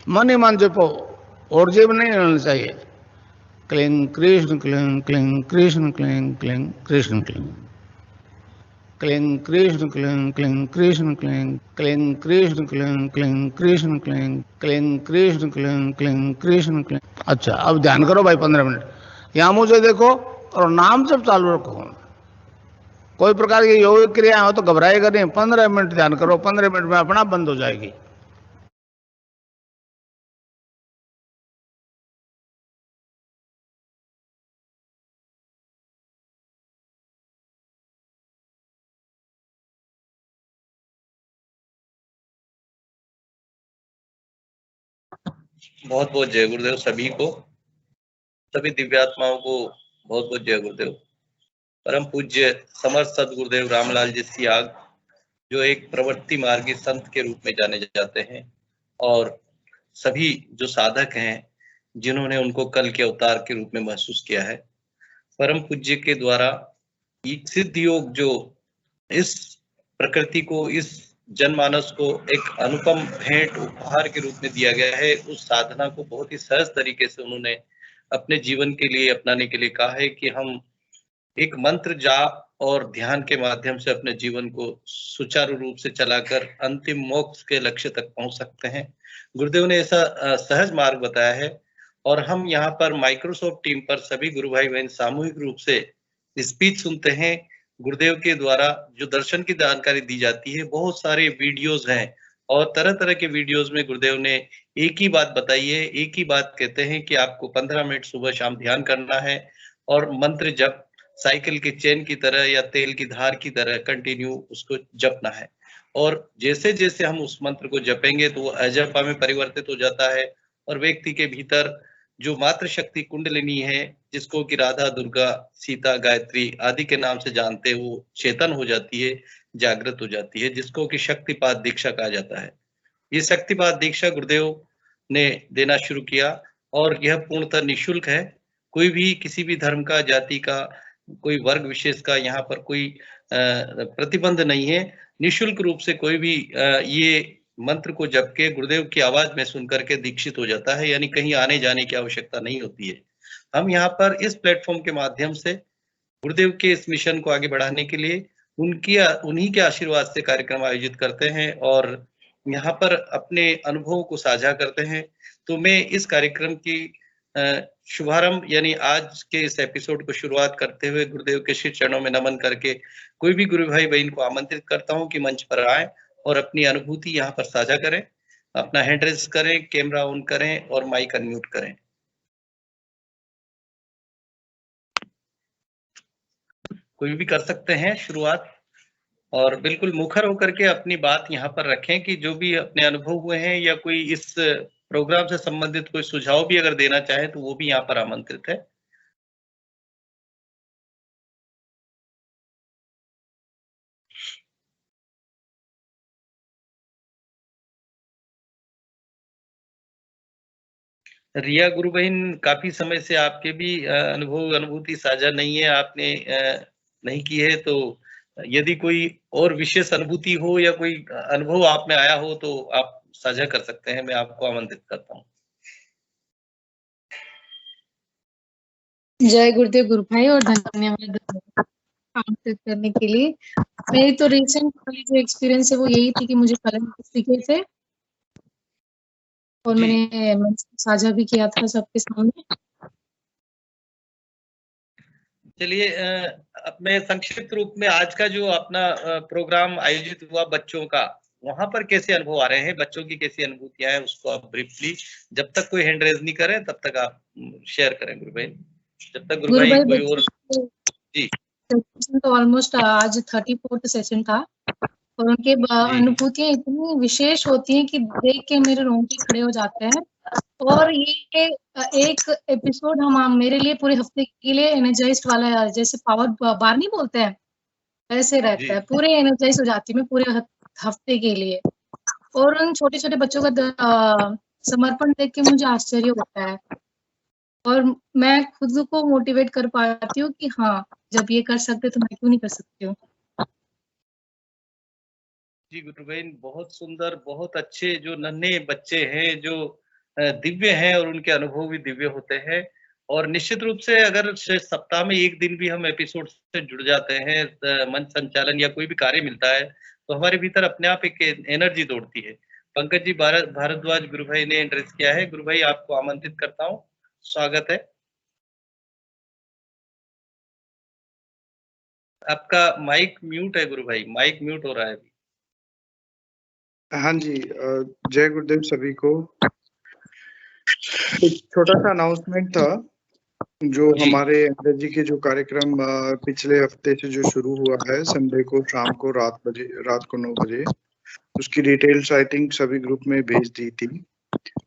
मन ही मन जपो, और जेब नहीं रहना चाहिए। Cling Krishna cling cling Krishna cling cling Krishna cling cling Krishna cling cling Krishna cling cling Krishna cling cling Krishna cling cling Krishna cling cling Krishna cling. अच्छा, अब ध्यान करो भाई 15 मिनट। यहां मुझे देखो और नाम जब चालू रखो। कोई प्रकार की योग क्रिया हो तो घबराएगा नहीं। 15 मिनट ध्यान करो, 15 मिनट में अपना बंद हो जाएगी। बहुत बहुत जय गुरुदेव सभी को, सभी दिव्यात्माओं को बहुत बहुत जय गुरुदेव। परम पूज्य समर्थ सदगुरुदेव रामलाल जी सियाग, जो एक प्रवृत्ति मार्गी संत के रूप में जाने जाते हैं, और सभी जो साधक हैं जिन्होंने उनको कल के अवतार के रूप में महसूस किया है, परम पूज्य के द्वारा सिद्ध योग जो इस प्रकृति को, इस जनमानस को एक अनुपम भेंट उपहार के रूप में दिया गया है, उस साधना को बहुत ही सहज तरीके से उन्होंने अपने जीवन के लिए अपनाने के लिए कहा है कि हम एक मंत्र जाप और ध्यान के माध्यम से अपने जीवन को सुचारू रूप से चलाकर अंतिम मोक्ष के लक्ष्य तक पहुंच सकते हैं। गुरुदेव ने ऐसा सहज मार्ग बताया है, और हम यहाँ पर माइक्रोसॉफ्ट टीम पर सभी गुरु भाई बहन सामूहिक रूप से स्पीच सुनते हैं। गुरुदेव के द्वारा जो दर्शन की जानकारी दी जाती है, बहुत सारे वीडियोज हैं, और तरह तरह के वीडियोज में गुरुदेव ने एक ही बात बताई है, एक ही बात कहते हैं कि आपको 15 मिनट सुबह शाम ध्यान करना है, और मंत्र जप साइकिल के चेन की तरह या तेल की धार की तरह कंटिन्यू उसको जपना है। और जैसे जैसे हम उस मंत्र को जपेंगे तो वो अजपा में परिवर्तित हो जाता है, और व्यक्ति के भीतर जो मातृ शक्ति कुंडलिनी है, जिसको कि राधा, दुर्गा, सीता, गायत्री आदि के नाम से जानते हैं, वो चेतन हो जाती है, जागृत हो जाती है, जिसको कि शक्तिपात दीक्षा कहा जाता है। ये शक्तिपात दीक्षा गुरुदेव ने देना शुरू किया, और यह पूर्णतः निःशुल्क है। कोई भी किसी भी धर्म का, जाति का, कोई वर्ग विशेष का यहाँ पर कोई प्रतिबंध नहीं है। निःशुल्क रूप से कोई भी ये मंत्र को जप के गुरुदेव की आवाज में सुन करके दीक्षित हो जाता है, यानी कहीं आने जाने की आवश्यकता नहीं होती है। हम यहाँ पर इस प्लेटफॉर्म के माध्यम से गुरुदेव के इस मिशन को आगे बढ़ाने के लिए उन्हीं के आशीर्वाद से कार्यक्रम आयोजित करते हैं, और यहाँ पर अपने अनुभवों को साझा करते हैं। तो मैं इस कार्यक्रम की शुभारंभ यानी आज के इस एपिसोड को शुरुआत करते हुए गुरुदेव के श्री चरणों में नमन करके कोई भी गुरु भाई बहन को आमंत्रित करता हूं कि मंच पर आए और अपनी अनुभूति यहाँ पर साझा करें। अपना हैंड रेज करें, कैमरा ऑन करें और माइक अनम्यूट करें। कोई भी कर सकते हैं शुरुआत, और बिल्कुल मुखर होकर के अपनी बात यहाँ पर रखें कि जो भी अपने अनुभव हुए हैं या कोई इस प्रोग्राम से संबंधित कोई सुझाव भी अगर देना चाहे तो वो भी यहाँ पर आमंत्रित है। रिया गुरु बहन, काफी समय से आपके भी अनुभूति साझा नहीं है, आपने नहीं की है, तो यदि कोई और विशेष अनुभूति हो या कोई अनुभव आप में आया हो तो आप साझा कर सकते हैं। मैं आपको आमंत्रित करता हूँ। जय गुरुदेव गुरु भाई, और धन्यवाद आमंत्रित करने के लिए। मेरी तो रिसेंट जो एक्सपीरियंस है वो यही थी कि मुझे कलम सीखे थे, और मैंने साझा भी किया था सबके सामने। चलिए, अब मैं संक्षिप्त रूप में आज का जो अपना प्रोग्राम आयोजित हुआ बच्चों का, वहां पर कैसे अनुभव आ रहे हैं, बच्चों की कैसी अनुभूतियां हैं, उसको आप ब्रीफली, जब तक कोई हैंड रेज नहीं करे तब तक आप शेयर करें गुरु भाई। जब तक गुरु भाई कोई और जी। तो ऑलमोस्ट आज 34th सेशन था, और उनके अनुभूतियां इतनी विशेष होती हैं कि देख के मेरे रोंगटे खड़े हो जाते हैं। और ये एक एपिसोड हम मेरे लिए पूरे हफ्ते के लिए एनर्जाइज्ड वाला, जैसे पावर बार नहीं बोलते हैं वैसे रहता है, पूरे एनर्जाइज हो जाती मैं पूरे हफ्ते के लिए। और उन छोटे छोटे बच्चों का समर्पण देख के मुझे आश्चर्य होता है, और मैं खुद को मोटिवेट कर पाती हूँ कि हाँ, जब ये कर सकते तो मैं क्यों नहीं कर सकती हूँ। जी गुरु बहन, बहुत सुंदर, बहुत अच्छे जो नन्हे बच्चे हैं, जो दिव्य हैं और उनके अनुभव भी दिव्य होते हैं। और निश्चित रूप से अगर सप्ताह में 1 दिन भी हम एपिसोड से जुड़ जाते हैं, मंच संचालन या कोई भी कार्य मिलता है, तो हमारे भीतर अपने आप एक एनर्जी दौड़ती है। पंकज जी भारद्वाज गुरु भाई ने एड्रेस किया है। गुरु भाई आपको आमंत्रित करता हूँ, स्वागत है। आपका माइक म्यूट है गुरु भाई, माइक म्यूट हो रहा है अभी। हाँ जी, जय गुरुदेव सभी को। एक छोटा सा अनाउंसमेंट था, जो हमारे अंग्रेजी के जो कार्यक्रम पिछले हफ्ते से जो शुरू हुआ है, संडे को शाम को रात को 9 बजे, उसकी डिटेल्स आई थिंक सभी ग्रुप में भेज दी थी,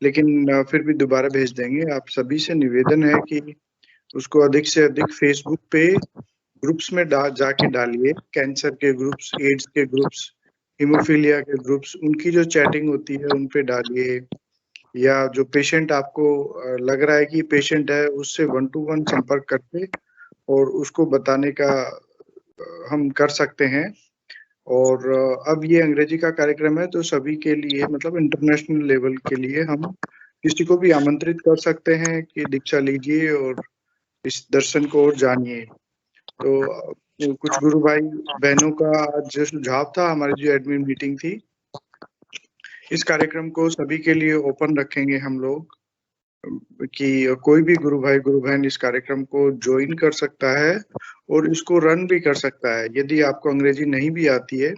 लेकिन फिर भी दोबारा भेज देंगे। आप सभी से निवेदन है कि उसको अधिक से अधिक फेसबुक पे ग्रुप्स में जाके डालिए। कैंसर के ग्रुप्स, एड्स के ग्रुप्स, हीमोफीलिया के ग्रुप्स, उनकी जो चैटिंग होती है उन पे डालिए। या जो पेशेंट आपको लग रहा है कि पेशेंट है, उससे 1 to 1 संपर्क करके और उसको बताने का हम कर सकते हैं। और अब ये अंग्रेजी का कार्यक्रम है, तो सभी के लिए, मतलब इंटरनेशनल लेवल के लिए, हम किसी को भी आमंत्रित कर सकते हैं कि दीक्षा लीजिए और इस दर्शन को और जानिए। तो कुछ गुरु भाई बहनों का आज जो सुझाव था, हमारी जो एडमिन मीटिंग थी, इस कार्यक्रम को सभी के लिए ओपन रखेंगे हम लोग, कि कोई भी गुरु भाई गुरु बहन इस कार्यक्रम को ज्वाइन कर सकता है और इसको रन भी कर सकता है। यदि आपको अंग्रेजी नहीं भी आती है,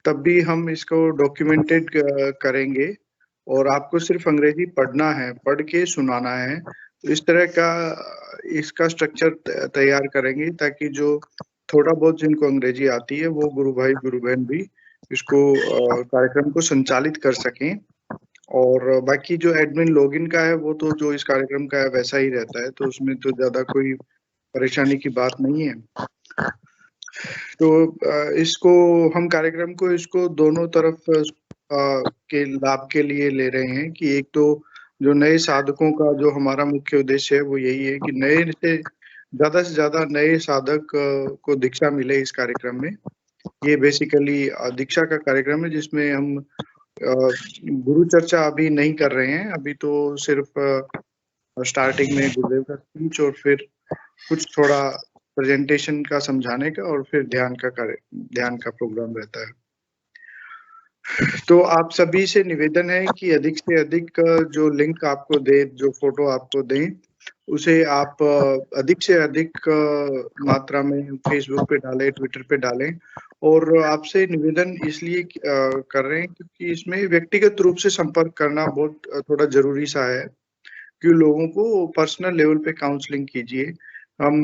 तब भी हम इसको डॉक्यूमेंटेड करेंगे और आपको सिर्फ अंग्रेजी पढ़ना है, पढ़ के सुनाना है। तो इस तरह का इसका स्ट्रक्चर तैयार करेंगे, ताकि जो थोड़ा बहुत जिनको अंग्रेजी आती है, वो गुरु भाई गुरु बहन भी इसको कार्यक्रम को संचालित कर सकें। और बाकी जो एडमिन लॉगिन का है, वो तो जो इस कार्यक्रम का है वैसा ही रहता है, तो उसमें तो ज्यादा कोई परेशानी की बात नहीं है। तो इसको हम कार्यक्रम को इसको दोनों तरफ के लाभ के लिए ले रहे हैं, कि एक तो जो नए साधकों का जो हमारा मुख्य उद्देश्य है, वो यही है कि नए से ज्यादा नए साधक को दीक्षा मिले इस कार्यक्रम में। ये बेसिकली दीक्षा का कार्यक्रम है, जिसमें हम गुरु चर्चा अभी नहीं कर रहे हैं। अभी तो सिर्फ स्टार्टिंग में गुरुदेव का स्पीच और फिर कुछ थोड़ा प्रेजेंटेशन का समझाने का, और फिर ध्यान का प्रोग्राम रहता है। तो आप सभी से निवेदन है कि अधिक से अधिक जो लिंक आपको दे, जो फोटो आपको दें, उसे आप अधिक से अधिक मात्रा में फेसबुक पे डालें, ट्विटर पे डालें। और आपसे निवेदन इसलिए कर रहे हैं क्योंकि इसमें व्यक्तिगत रूप से संपर्क करना बहुत थोड़ा जरूरी सा है, कि लोगों को पर्सनल लेवल पे काउंसलिंग कीजिए। हम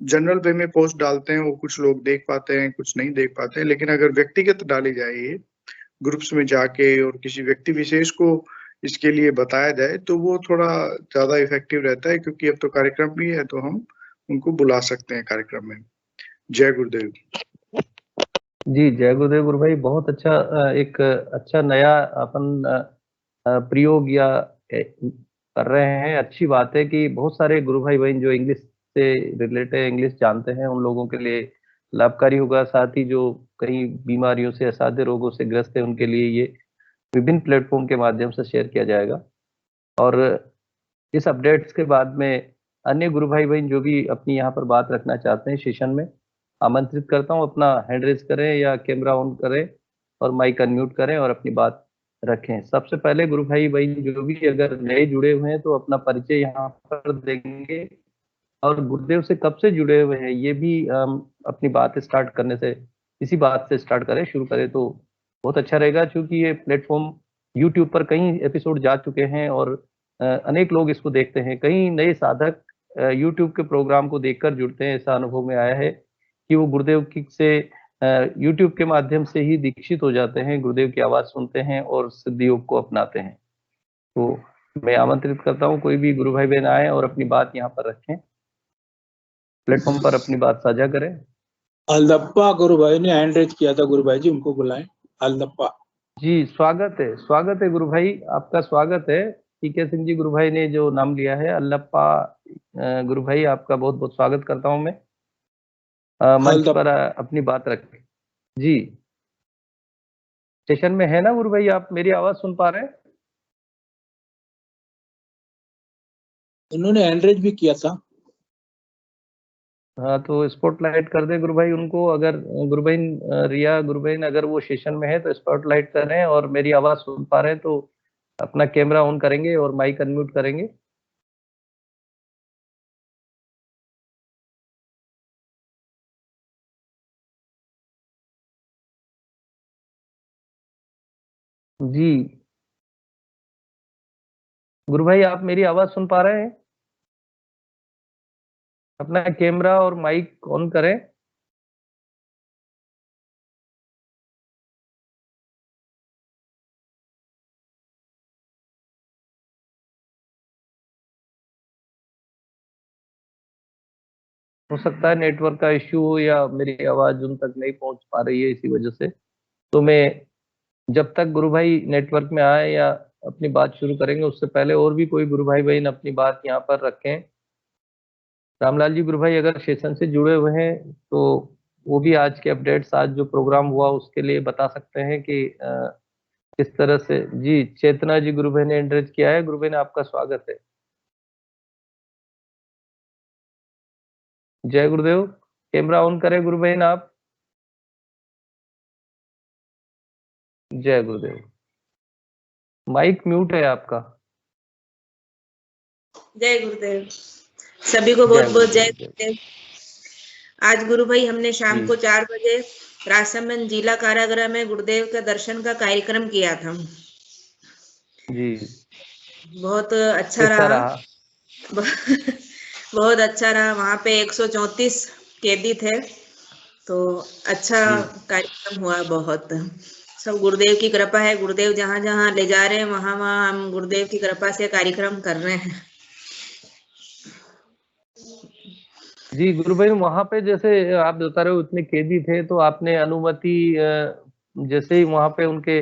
जनरल वे में पोस्ट डालते हैं, वो कुछ लोग देख पाते हैं, कुछ नहीं देख पाते हैं, लेकिन अगर व्यक्तिगत डाली जाए ग्रुप्स में जाके और किसी व्यक्ति विशेष को इसके लिए बताया जाए, तो वो थोड़ा ज्यादा इफेक्टिव रहता है, क्योंकि अब तो कार्यक्रम भी है, तो हम उनको बुला सकते हैं कार्यक्रम में। जय गुरुदेव जी। जय गुरुदेव गुरु भाई, बहुत अच्छा एक अच्छा नया अपन प्रयोग या कर रहे हैं। अच्छी बात है कि बहुत सारे गुरु भाई बहन जो इंग्लिश से रिलेटेड, इंग्लिश जानते हैं, उन लोगों के लिए लाभकारी होगा। साथ ही जो कई बीमारियों से, असाध्य रोगों से ग्रस्त है, उनके लिए ये विभिन्न प्लेटफॉर्म के माध्यम से शेयर किया जाएगा। और इस अपडेट्स के बाद में अन्य गुरु भाई बहन जो भी अपनी यहाँ पर बात रखना चाहते हैं सेशन में, आमंत्रित करता हूँ, अपना हैंड रेज करें या कैमरा ऑन करें और माइक अनम्यूट करें और अपनी बात रखें। सबसे पहले गुरु भाई बहन जो भी अगर नए जुड़े हुए हैं, तो अपना परिचय यहाँ पर देंगे और गुरुदेव से कब से जुड़े हुए हैं, ये भी अपनी बात स्टार्ट करने से, इसी बात से स्टार्ट करें, शुरू करें तो बहुत अच्छा रहेगा। क्योंकि ये प्लेटफॉर्म यूट्यूब पर कई एपिसोड जा चुके हैं और अनेक लोग इसको देखते हैं। कई नए साधक यूट्यूब के प्रोग्राम को देखकर जुड़ते हैं। ऐसा अनुभव में आया है कि वो गुरुदेव की से यूट्यूब के माध्यम से ही दीक्षित हो जाते हैं, गुरुदेव की आवाज सुनते हैं और सिद्ध योग को अपनाते हैं। तो मैं आमंत्रित करता हूँ, कोई भी गुरु भाई बहन आए और अपनी बात यहाँ पर रखें, प्लेटफॉर्म पर अपनी बात साझा करें। अलदप्पा गुरु भाई ने हैंड रेज किया था, गुरु भाई जी उनको बुलाएं। अलदप्पा जी, स्वागत है गुरु भाई, आपका स्वागत है। टीके सिंह जी गुरु भाई ने जो नाम लिया है, अल्लप्पा गुरु भाई, आपका बहुत बहुत स्वागत करता हूं मैं। मंच पर अपनी बात रखें। जी, सेशन में है ना गुरु भाई? आप मेरी आवाज सुन पा रहे हैं? उन्होंने एंड्रेज भी किया था। हाँ, तो स्पॉटलाइट कर दे गुरु भाई उनको। अगर गुरु बहन रिया, गुरु बहन अगर वो सेशन में है तो स्पॉटलाइट करें, और मेरी आवाज सुन पा रहे हैं तो अपना कैमरा ऑन करेंगे और माइक अनम्यूट करेंगे। जी गुरु भाई, आप मेरी आवाज सुन पा रहे हैं? अपना कैमरा और माइक ऑन करें। हो सकता है नेटवर्क का इश्यू हो या मेरी आवाज उन तक नहीं पहुंच पा रही है इसी वजह से। तो मैं जब तक गुरु भाई नेटवर्क में आए या अपनी बात शुरू करेंगे उससे पहले और भी कोई गुरु भाई बहन अपनी बात यहाँ पर रखें। रामलाल जी गुरु भाई अगर सेशन से जुड़े हुए हैं तो वो भी आज के अपडेट्स, आज जो प्रोग्राम हुआ उसके लिए बता सकते हैं कि किस तरह से। जी चेतना जी गुरु भाई ने एंड्रेज किया है। गुरु भाई ने आपका स्वागत है। जय गुरुदेव। कैमरा ऑन करें गुरु बहन आप। जय गुरुदेव। माइक म्यूट है आपका। जय गुरुदेव। सभी को जय बहुत बहुत जय गुरुदेव। गुरुदेव। आज गुरु भाई हमने शाम जी को 4 बजे राजसमंद जिला कारागृह में गुरुदेव के दर्शन का कार्यक्रम किया था। जी। बहुत अच्छा कैसा रहा। रहा? बहुत अच्छा रहा। वहां पे 134 कैदी थे, तो अच्छा जी कार्यक्रम हुआ। बहुत सब गुरुदेव की कृपा है। गुरुदेव जहाँ जहाँ ले जा रहे हैं वहां वहां हम गुरुदेव की कृपा से कार्यक्रम कर रहे हैं। जी गुरु भाई, वहां पे जैसे आप बता रहे हो इतने कैदी थे, तो आपने अनुमति जैसे ही वहां पे उनके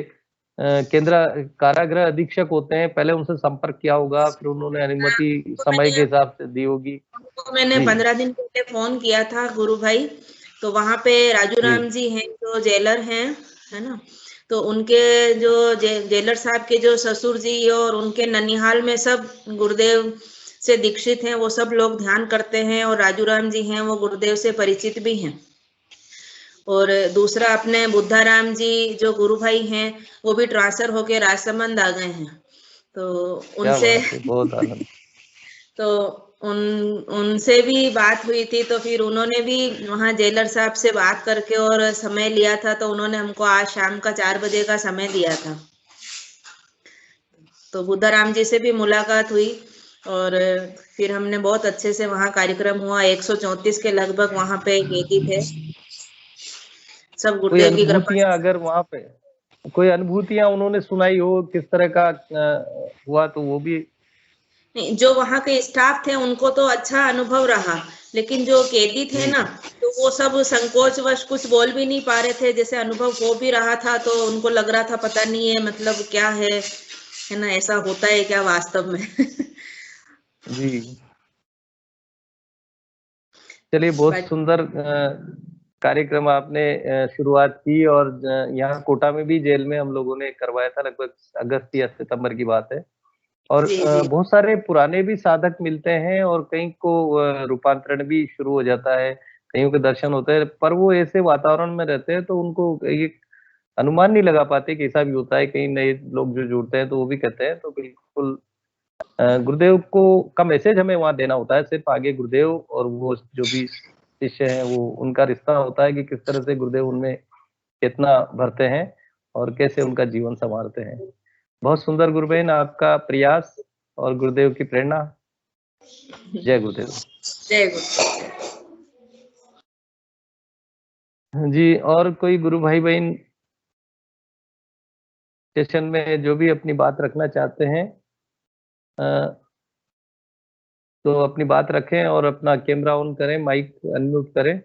केंद्र कारागृह अधीक्षक होते हैं, पहले उनसे संपर्क किया होगा, फिर उन्होंने अनुमति तो समय मैंने के हिसाब से दी होगी। तो मैंने जी 15 दिन पहले फोन किया था गुरु भाई। तो वहां पे राजू जी राम जी हैं जो जेलर हैं, है ना। तो उनके जो जेलर साहब के जो ससुर जी और उनके ननिहाल में सब गुरुदेव से दीक्षित हैं। वो सब लोग ध्यान करते हैं, और राजू राम जी हैं वो गुरुदेव से परिचित भी हैं। और दूसरा अपने बुद्धाराम जी जो गुरु भाई हैं वो भी ट्रांसफर होके राजसमंद आ गए हैं। तो क्या उनसे बात है, बहुत आनंद। तो उन उनसे भी बात हुई थी। तो फिर उन्होंने भी वहाँ जेलर साहब से बात करके और समय लिया था। तो उन्होंने हमको आज शाम का 4 बजे का समय दिया था। तो बुद्धाराम जी से भी मुलाकात हुई, और फिर हमने बहुत अच्छे से वहाँ कार्यक्रम हुआ। 134 के लगभग वहाँ पे कैदी थे। सब कोई गुरुदेव की कृपा अनुभूतियां से। अगर वहां पे कोई अनुभूतियां उन्होंने सुनाई हो किस तरह का हुआ, तो वो भी। नहीं, जो वहाँ के स्टाफ थे उनको तो अच्छा अनुभव रहा, लेकिन जो कैदी थे जी ना, तो वो सब संकोचवश कुछ बोल भी नहीं पा रहे थे। जैसे अनुभव हो भी रहा था तो उनको लग रहा था पता नहीं है मतलब क्या है ना, ऐसा होता है क्या वास्तव में। जी चलिए, बहुत बट सुंदर कार्यक्रम आपने शुरुआत की। और यहाँ कोटा में भी जेल में हम लोगों ने करवाया था, लगभग अगस्त या सितंबर की बात है। और जी जी बहुत सारे पुराने भी साधक मिलते हैं, और कहीं को रूपांतरण भी शुरू हो जाता है, कईयों के दर्शन होते हैं, पर वो ऐसे वातावरण में रहते हैं तो उनको ये अनुमान नहीं लगा पाते कि ऐसा भी होता है। कई नए लोग जो जुड़ते हैं तो वो भी कहते हैं। तो बिल्कुल गुरुदेव को का मैसेज हमें वहां देना होता है। सिर्फ आगे गुरुदेव और वो जो भी शिष्य हैं, वो उनका रिश्ता होता है कि किस तरह से गुरुदेव उनमें चेतना भरते हैं और कैसे उनका जीवन संवारते हैं। बहुत सुंदर गुरुबेन आपका प्रयास और गुरुदेव की प्रेरणा। जय गुरुदेव। जय गुरु। जी, और कोई गुरु भाई बहन सेशन में जो भी अपनी बात रखना चाहते हैं तो अपनी बात रखें और अपना कैमरा ऑन करें, माइक अनम्यूट करें।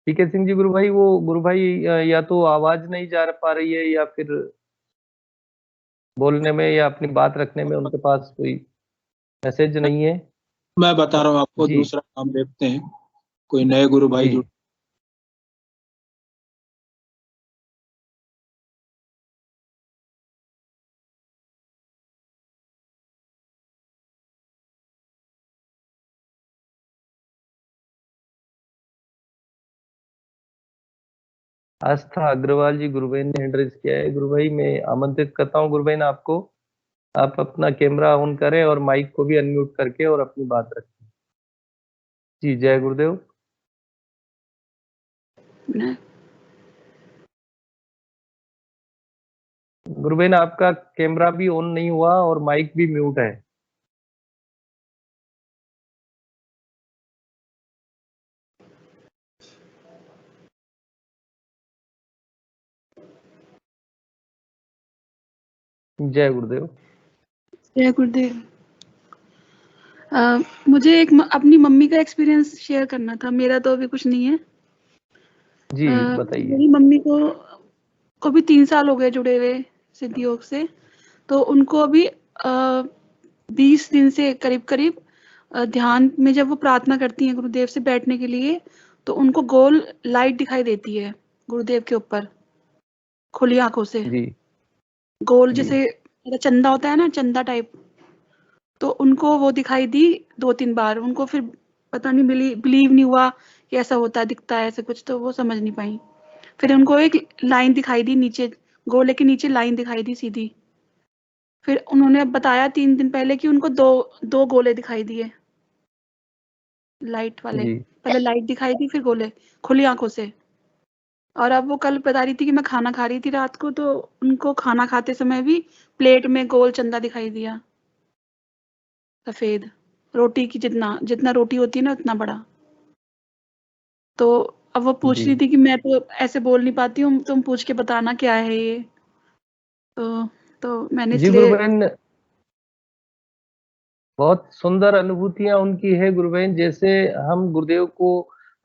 पीके सिंह जी गुरु भाई, वो गुरु भाई या तो आवाज नहीं जा पा रही है या फिर बोलने में या अपनी बात रखने में उनके पास कोई मैसेज नहीं है। मैं बता रहा हूँ आपको, जी दूसरा काम देखते हैं। कोई नए गुरु भाई जी जुड़ आस्था अग्रवाल जी गुरु बहन ने हैंड रेज किया है। गुरु भाई मैं आमंत्रित करता हूँ गुरु बहन आपको, आप अपना कैमरा ऑन करें और माइक को भी अनम्यूट करके और अपनी बात रखें। जी जय गुरुदेव। गुरु बहन आपका कैमरा भी ऑन नहीं हुआ और माइक भी म्यूट है। जय गुरुदेव। जय गुरुदेव। मुझे अपनी मम्मी का एक्सपीरियंस शेयर करना था, मेरा तो अभी कुछ नहीं है। जी बताइए। मेरी मम्मी को भी 3 साल हो गए जुड़े हुए सिद्धि योग से, तो उनको अभी 20 दिन से करीब ध्यान में जब वो प्रार्थना करती हैं गुरुदेव से बैठने के लिए, तो उनको गोल लाइट दिखाई देती है गुरुदेव के ऊपर खुली आंखों से। जी गोल जी। जैसे चंदा होता है ना, चंदा टाइप, तो उनको वो दिखाई दी 2-3 बार। उनको फिर पता नहीं बिलीव नहीं हुआ कि ऐसा होता है, दिखता है ऐसे कुछ, तो वो समझ नहीं पाई। फिर उनको एक लाइन दिखाई दी नीचे, गोले के नीचे लाइन दिखाई दी सीधी। फिर उन्होंने बताया 3 दिन पहले कि उनको दो गोले दिखाई दिए लाइट वाले। जी पहले लाइट दिखाई दी, फिर गोले खुली आंखों से। और अब वो कल बता रही थी कि मैं खाना खा रही थी रात को, तो उनको खाना खाते समय भी प्लेट में गोल चंदा दिखाई दिया, सफेद, रोटी की जितना रोटी होती है ना उतना बड़ा। तो अब वो पूछ जी रही थी कि मैं तो ऐसे बोल नहीं पाती हूँ, तुम पूछ के बताना क्या है ये। तो मैंने जी गुरु इसलिए बहन, बहुत सुंदर अनुभूतियां उनकी है गुरु बहन। जैसे हम गुरुदेव को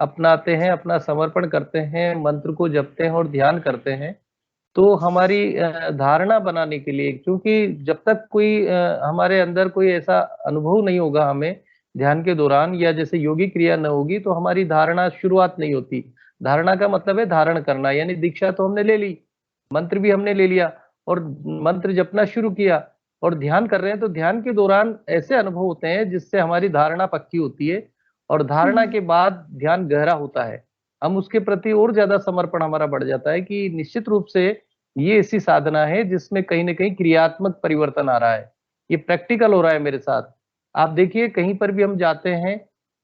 अपनाते हैं, अपना समर्पण करते हैं, मंत्र को जपते हैं और ध्यान करते हैं, तो हमारी धारणा बनाने के लिए, क्योंकि जब तक कोई हमारे अंदर कोई ऐसा अनुभव नहीं होगा हमें ध्यान के दौरान, या जैसे योगी क्रिया न होगी, तो हमारी धारणा शुरुआत नहीं होती। धारणा का मतलब है धारण करना, यानी दीक्षा तो हमने ले ली, मंत्र भी हमने ले लिया और मंत्र जपना शुरू किया और ध्यान कर रहे हैं, तो ध्यान के दौरान ऐसे अनुभव होते हैं जिससे हमारी धारणा पक्की होती है और धारणा के बाद ध्यान गहरा होता है। हम उसके प्रति और ज्यादा समर्पण हमारा बढ़ जाता है कि निश्चित रूप से ये ऐसी साधना है जिसमें कहीं ना कहीं क्रियात्मक परिवर्तन आ रहा है, ये प्रैक्टिकल हो रहा है मेरे साथ। आप देखिए कहीं पर भी हम जाते हैं,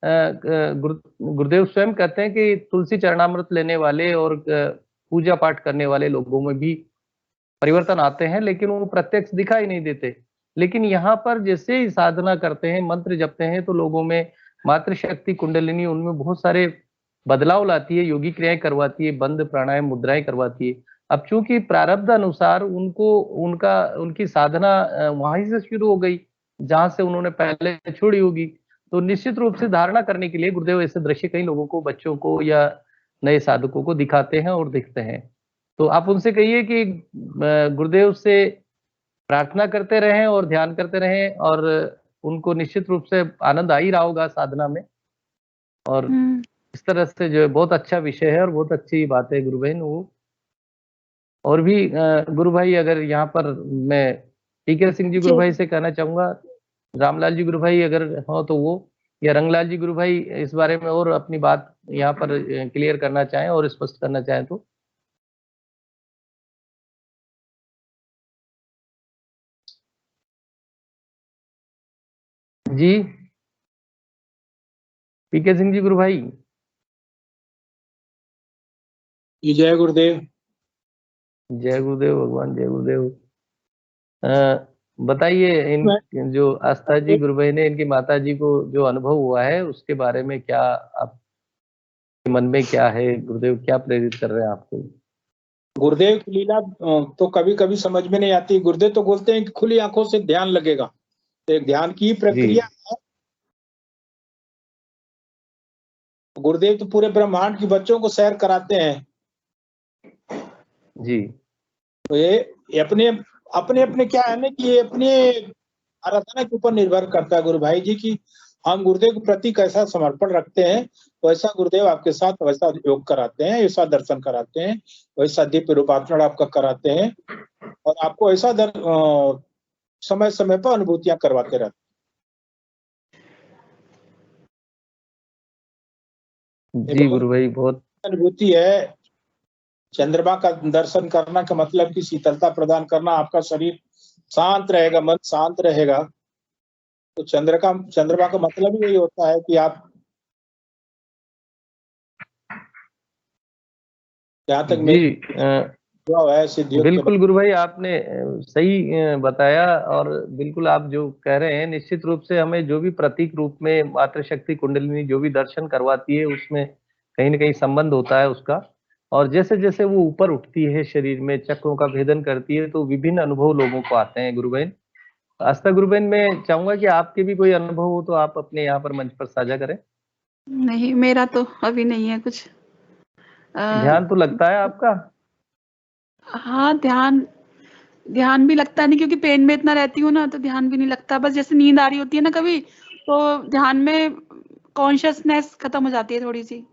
गुरुदेव स्वयं कहते हैं कि तुलसी चरणामृत लेने वाले और पूजा पाठ करने वाले लोगों में भी परिवर्तन आते हैं, लेकिन वो प्रत्यक्ष दिखाई नहीं देते। लेकिन यहाँ पर जैसे ही साधना करते हैं, मंत्र जपते हैं, तो लोगों में मातृशक्ति कुंडलिनी उनमें बहुत सारे बदलाव लाती है, योगी क्रियाएं करवाती है, बंद प्राणायाम मुद्राएं करवाती है। अब चूंकि प्रारब्ध अनुसार उनकी साधना वहीं से शुरू हो गई जहां से उन्होंने पहले छोड़ी होगी, तो निश्चित रूप से धारणा करने के लिए गुरुदेव ऐसे दृश्य कई लोगों को, बच्चों को या नए साधकों को दिखाते हैं और दिखते हैं। तो आप उनसे कहिए कि गुरुदेव से प्रार्थना करते रहें और ध्यान करते रहें, और उनको निश्चित रूप से आनंद आ ही रहा होगा साधना में। और इस तरह से जो है बहुत अच्छा विषय है और बहुत अच्छी बात है गुरु बहन। वो और भी गुरु भाई, अगर यहाँ पर मैं टीके सिंह जी गुरु भाई से कहना चाहूंगा, रामलाल जी गुरु भाई अगर हो तो वो, या रंगलाल जी गुरु भाई इस बारे में और अपनी बात यहाँ पर क्लियर करना चाहें और स्पष्ट करना चाहें तो। जी पीके सिंह जी गुरु भाई। जय गुरुदेव। जय गुरुदेव भगवान, जय गुरुदेव। बताइए इन जो आस्था जी गुरु भाई ने इनकी माता जी को जो अनुभव हुआ है उसके बारे में, क्या आपके मन में क्या है, गुरुदेव क्या प्रेरित कर रहे हैं आपको? गुरुदेव की लीला तो कभी कभी समझ में नहीं आती। गुरुदेव तो बोलते हैं कि खुली आंखों से ध्यान लगेगा, तो एक ध्यान की प्रक्रिया है। गुरुदेव तो पूरे ब्रह्मांड के बच्चों को सैर कराते हैं जी। तो ये अपने अपने अपने क्या है ना कि ये अपने आराधना के ऊपर निर्भर करता है गुरु भाई जी की हम गुरुदेव के प्रति कैसा समर्पण रखते हैं, वैसा गुरुदेव आपके साथ वैसा योग कराते हैं, वैसा दर्शन कराते हैं, वैसा दीप रूपार्पण आपका कराते हैं और आपको ऐसा समय समय पर अनुभूतियां करवाते रहते हैं। जी गुरु भाई, बहुत अनुभूति है चंद्रमा का दर्शन करना का मतलब कि शीतलता प्रदान करना, आपका शरीर शांत रहेगा, मन शांत रहेगा। तो चंद्रमा का मतलब ही यही होता है कि आप, जहाँ तक मेरी है सिद्धियों के बिल्कुल गुरु भाई, आपने सही बताया। और बिल्कुल आप जो कह रहे हैं, निश्चित रूप से हमें जो भी प्रतीक रूप में मातृशक्ति कुंडलिनी जो भी दर्शन करवाती है, उसमें कहीं ना कहीं संबंध होता है उसका। और जैसे जैसे वो ऊपर उठती है, शरीर में चक्रों का भेदन करती है, तो विभिन्न अनुभव लोगों को आते हैं। गुरु बहन, आस्था गुरु बहन, मैं चाहूंगा कि आपके भी कोई अनुभव हो तो आप अपने यहाँ पर मंच पर साझा करें। नहीं, मेरा तो अभी नहीं है कुछ। ध्यान तो लगता है आपका? हाँ, ध्यान भी लगता नहीं, क्योंकि पेन में इतना रहती हूँ ना, तो ध्यान भी नहीं लगता। बस जैसे नींद आ रही होती है ना कभी, तो ध्यान में कॉन्शियसनेस खत्म हो जाती है थोड़ी सी,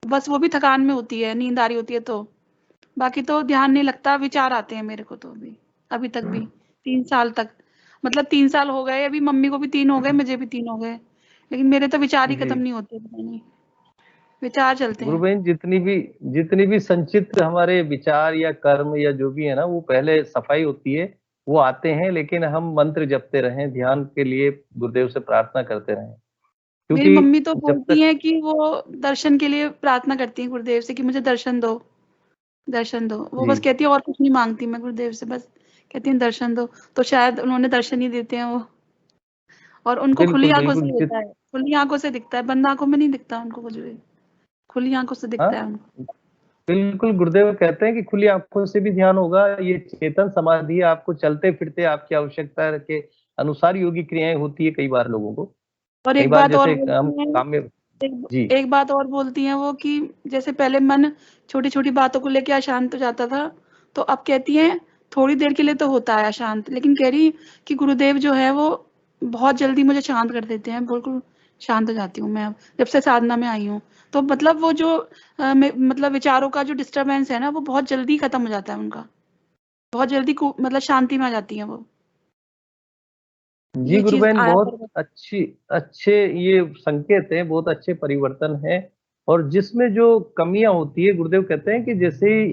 बस वो भी थकान में होती है, नींद आ रही होती है तो। बाकी तो ध्यान नहीं लगता, विचार आते हैं मेरे को तो अभी तक भी 3 साल तक, मतलब 3 साल हो गए, अभी मम्मी को भी 3 हो गए, मुझे भी 3 हो गए, लेकिन मेरे तो विचार ही खत्म नहीं होते, पता नहीं विचार चलते गुरु हैं। बहन, जितनी भी संचित हमारे विचार या कर्म या जो भी है ना, वो पहले सफाई होती है, वो आते हैं, लेकिन हम मंत्र जपते रहें, ध्यान के लिए गुरुदेव से प्रार्थना करते रहें, मेरी क्योंकि मम्मी तो जब बोलती तक हैं कि वो दर्शन के लिए प्रार्थना करती हैं गुरुदेव से कि मुझे दर्शन दो, दर्शन दो। वो जी बस कहती है, और कुछ नहीं मांगती मैं गुरुदेव से, बस कहती हैं दर्शन दो, तो शायद उन्होंने दर्शन ही देते हैं वो। और उनको खुली बिल्कुल आंखों से बिल्कुल होता है, खुली आंखों से दिखता है, बंद आंखों में नहीं दिखता उनको कुछ भी, खुली आंखों से हाँ, दिखता है उनको। बिल्कुल गुरुदेव कहते हैं कि खुली आंखों से भी ध्यान होगा, ये चेतन समाधि है, आपको चलते फिरते आपकी आवश्यकता के अनुसार योगी क्रियाएं होती है कई बार लोगों को। और कई एक बार बात और जैसे हम बोलती हैं, काम में। जी एक बात और बोलती हैं वो कि जैसे पहले मन छोटी छोटी बातों को लेके अशांत हो जाता था, तो अब कहती हैं थोड़ी देर के लिए तो होता है अशांत, लेकिन कह रही कि गुरुदेव जो है वो बहुत जल्दी मुझे शांत कर देते हैं, बिल्कुल शांत हो जाती हूँ मैं अब, जब से साधना में आई हूँ। तो मतलब वो जो मतलब विचारों का जो डिस्टरबेंस है ना, वो बहुत जल्दी खत्म हो जाता है उनका, बहुत जल्दी मतलब शांति में आ जाती है वो। जी ये गुरु चीज बहन, आया बहुत कर। अच्छे ये संकेत हैं, बहुत अच्छे परिवर्तन हैं। और जिसमें जो कमियां होती है, गुरुदेव कहते हैं कि जैसे ही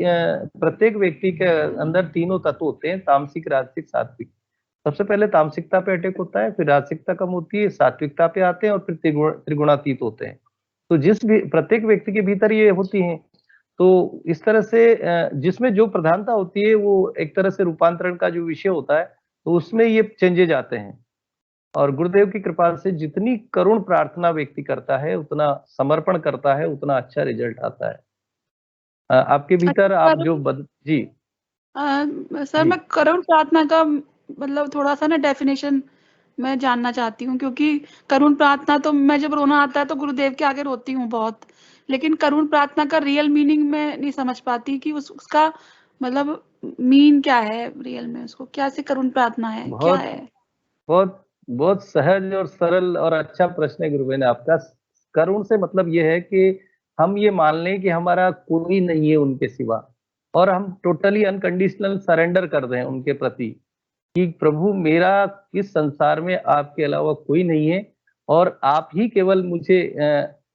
प्रत्येक व्यक्ति के अंदर तीनों तत्व होते हैं, तामसिक, राजसिक, सात्विक। सबसे पहले तामसिकता पे अटैक होता है, फिर राजसिकता कम होती है, सात्विकता पे आते हैं, और फिर त्रिगुणातीत होते हैं। तो जिस भी प्रत्येक व्यक्ति के भीतर ये होती हैं, तो इस तरह से जिसमें जो प्रधानता होती है, वो एक तरह से रूपांतरण का जो विषय होता है, तो उसमें ये चेंजेज आते हैं। और गुरुदेव की कृपा से जितनी करुण प्रार्थना व्यक्ति करता है, उतना समर्पण करता है, उतना अच्छा रिजल्ट आता है। आपके भीतर आप जो जी सर, जी मैं करुण प्रार्थना का मतलब थोड़ा सा ना डेफिनेशन मैं जानना चाहती हूँ, क्योंकि करुण प्रार्थना तो मैं जब रोना आता है तो गुरुदेव के आगे रोती हूँ बहुत, लेकिन करुण प्रार्थना का रियल मीनिंग मैं नहीं समझ पाती कि उसका मतलब मीन क्या है रियल में, उसको क्या से करुण प्रार्थना है, क्या बहुत है? बहुत बहुत सहज और सरल और अच्छा प्रश्न है गुरु बहन आपका। करुण से मतलब ये है कि हम ये मान लें कि हमारा कोई नहीं है उनके सिवा, और हम टोटली अनकंडीशनल सरेंडर कर दें उनके प्रति कि प्रभु, मेरा इस संसार में आपके अलावा कोई नहीं है, और आप ही केवल मुझे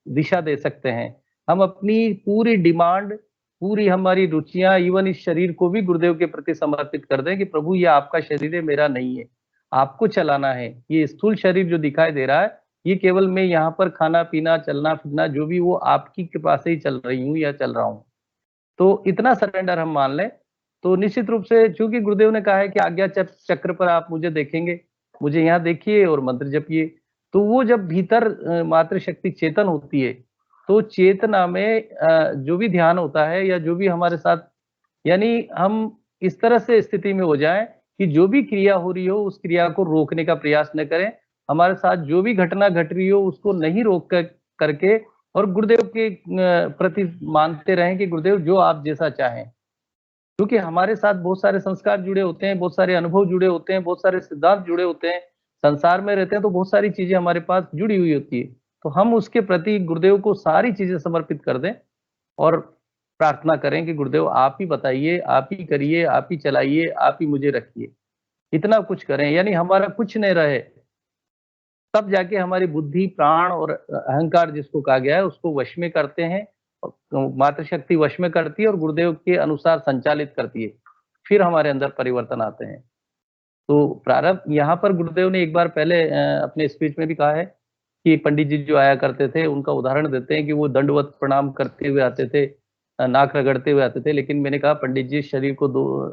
दिशा दे सकते हैं। हम अपनी पूरी डिमांड, पूरी हमारी रुचियां, इवन इस शरीर को भी गुरुदेव के प्रति समर्पित कर दें कि प्रभु, ये आपका शरीर है, मेरा नहीं है, आपको चलाना है। ये स्थूल शरीर जो दिखाई दे रहा है, ये केवल मैं यहाँ पर खाना पीना, चलना फिरना, जो भी, वो आपकी कृपा से ही चल रही हूँ या चल रहा हूँ। तो इतना सरेंडर हम मान लें, तो निश्चित रूप से, चूंकि गुरुदेव ने कहा है कि आज्ञा चक्र पर आप मुझे देखेंगे, मुझे यहाँ देखिए और मंत्र जपिए, तो वो जब भीतर मातृशक्ति चेतन होती है, तो चेतना में जो भी ध्यान होता है या जो भी हमारे साथ, यानी हम इस तरह से स्थिति में हो जाएं कि जो भी क्रिया हो रही हो, उस क्रिया को रोकने का प्रयास न करें। हमारे साथ जो भी घटना घट रही हो, उसको नहीं रोक करके, और गुरुदेव के प्रति मानते रहें कि गुरुदेव, जो आप जैसा चाहें। क्योंकि हमारे साथ बहुत सारे संस्कार जुड़े होते हैं, बहुत सारे अनुभव जुड़े होते हैं, बहुत सारे सिद्धांत जुड़े होते हैं, संसार में रहते हैं तो बहुत सारी चीजें हमारे पास जुड़ी हुई होती है। तो हम उसके प्रति गुरुदेव को सारी चीजें समर्पित कर दें, और प्रार्थना करें कि गुरुदेव, आप ही बताइए, आप ही करिए, आप ही चलाइए, आप ही मुझे रखिए। इतना कुछ करें, यानी हमारा कुछ नहीं रहे, तब जाके हमारी बुद्धि, प्राण और अहंकार जिसको कहा गया है, उसको वश में करते हैं, मातृशक्ति वश में करती है और गुरुदेव के अनुसार संचालित करती है, फिर हमारे अंदर परिवर्तन आते हैं। तो प्रारब्ध यहाँ पर गुरुदेव ने एक बार पहले अपने स्पीच में भी कहा है कि पंडित जी जो आया करते थे उनका उदाहरण देते हैं कि वो दंडवत प्रणाम करते हुए आते थे, नाक रगड़ते हुए आते थे, लेकिन मैंने कहा पंडित जी शरीर को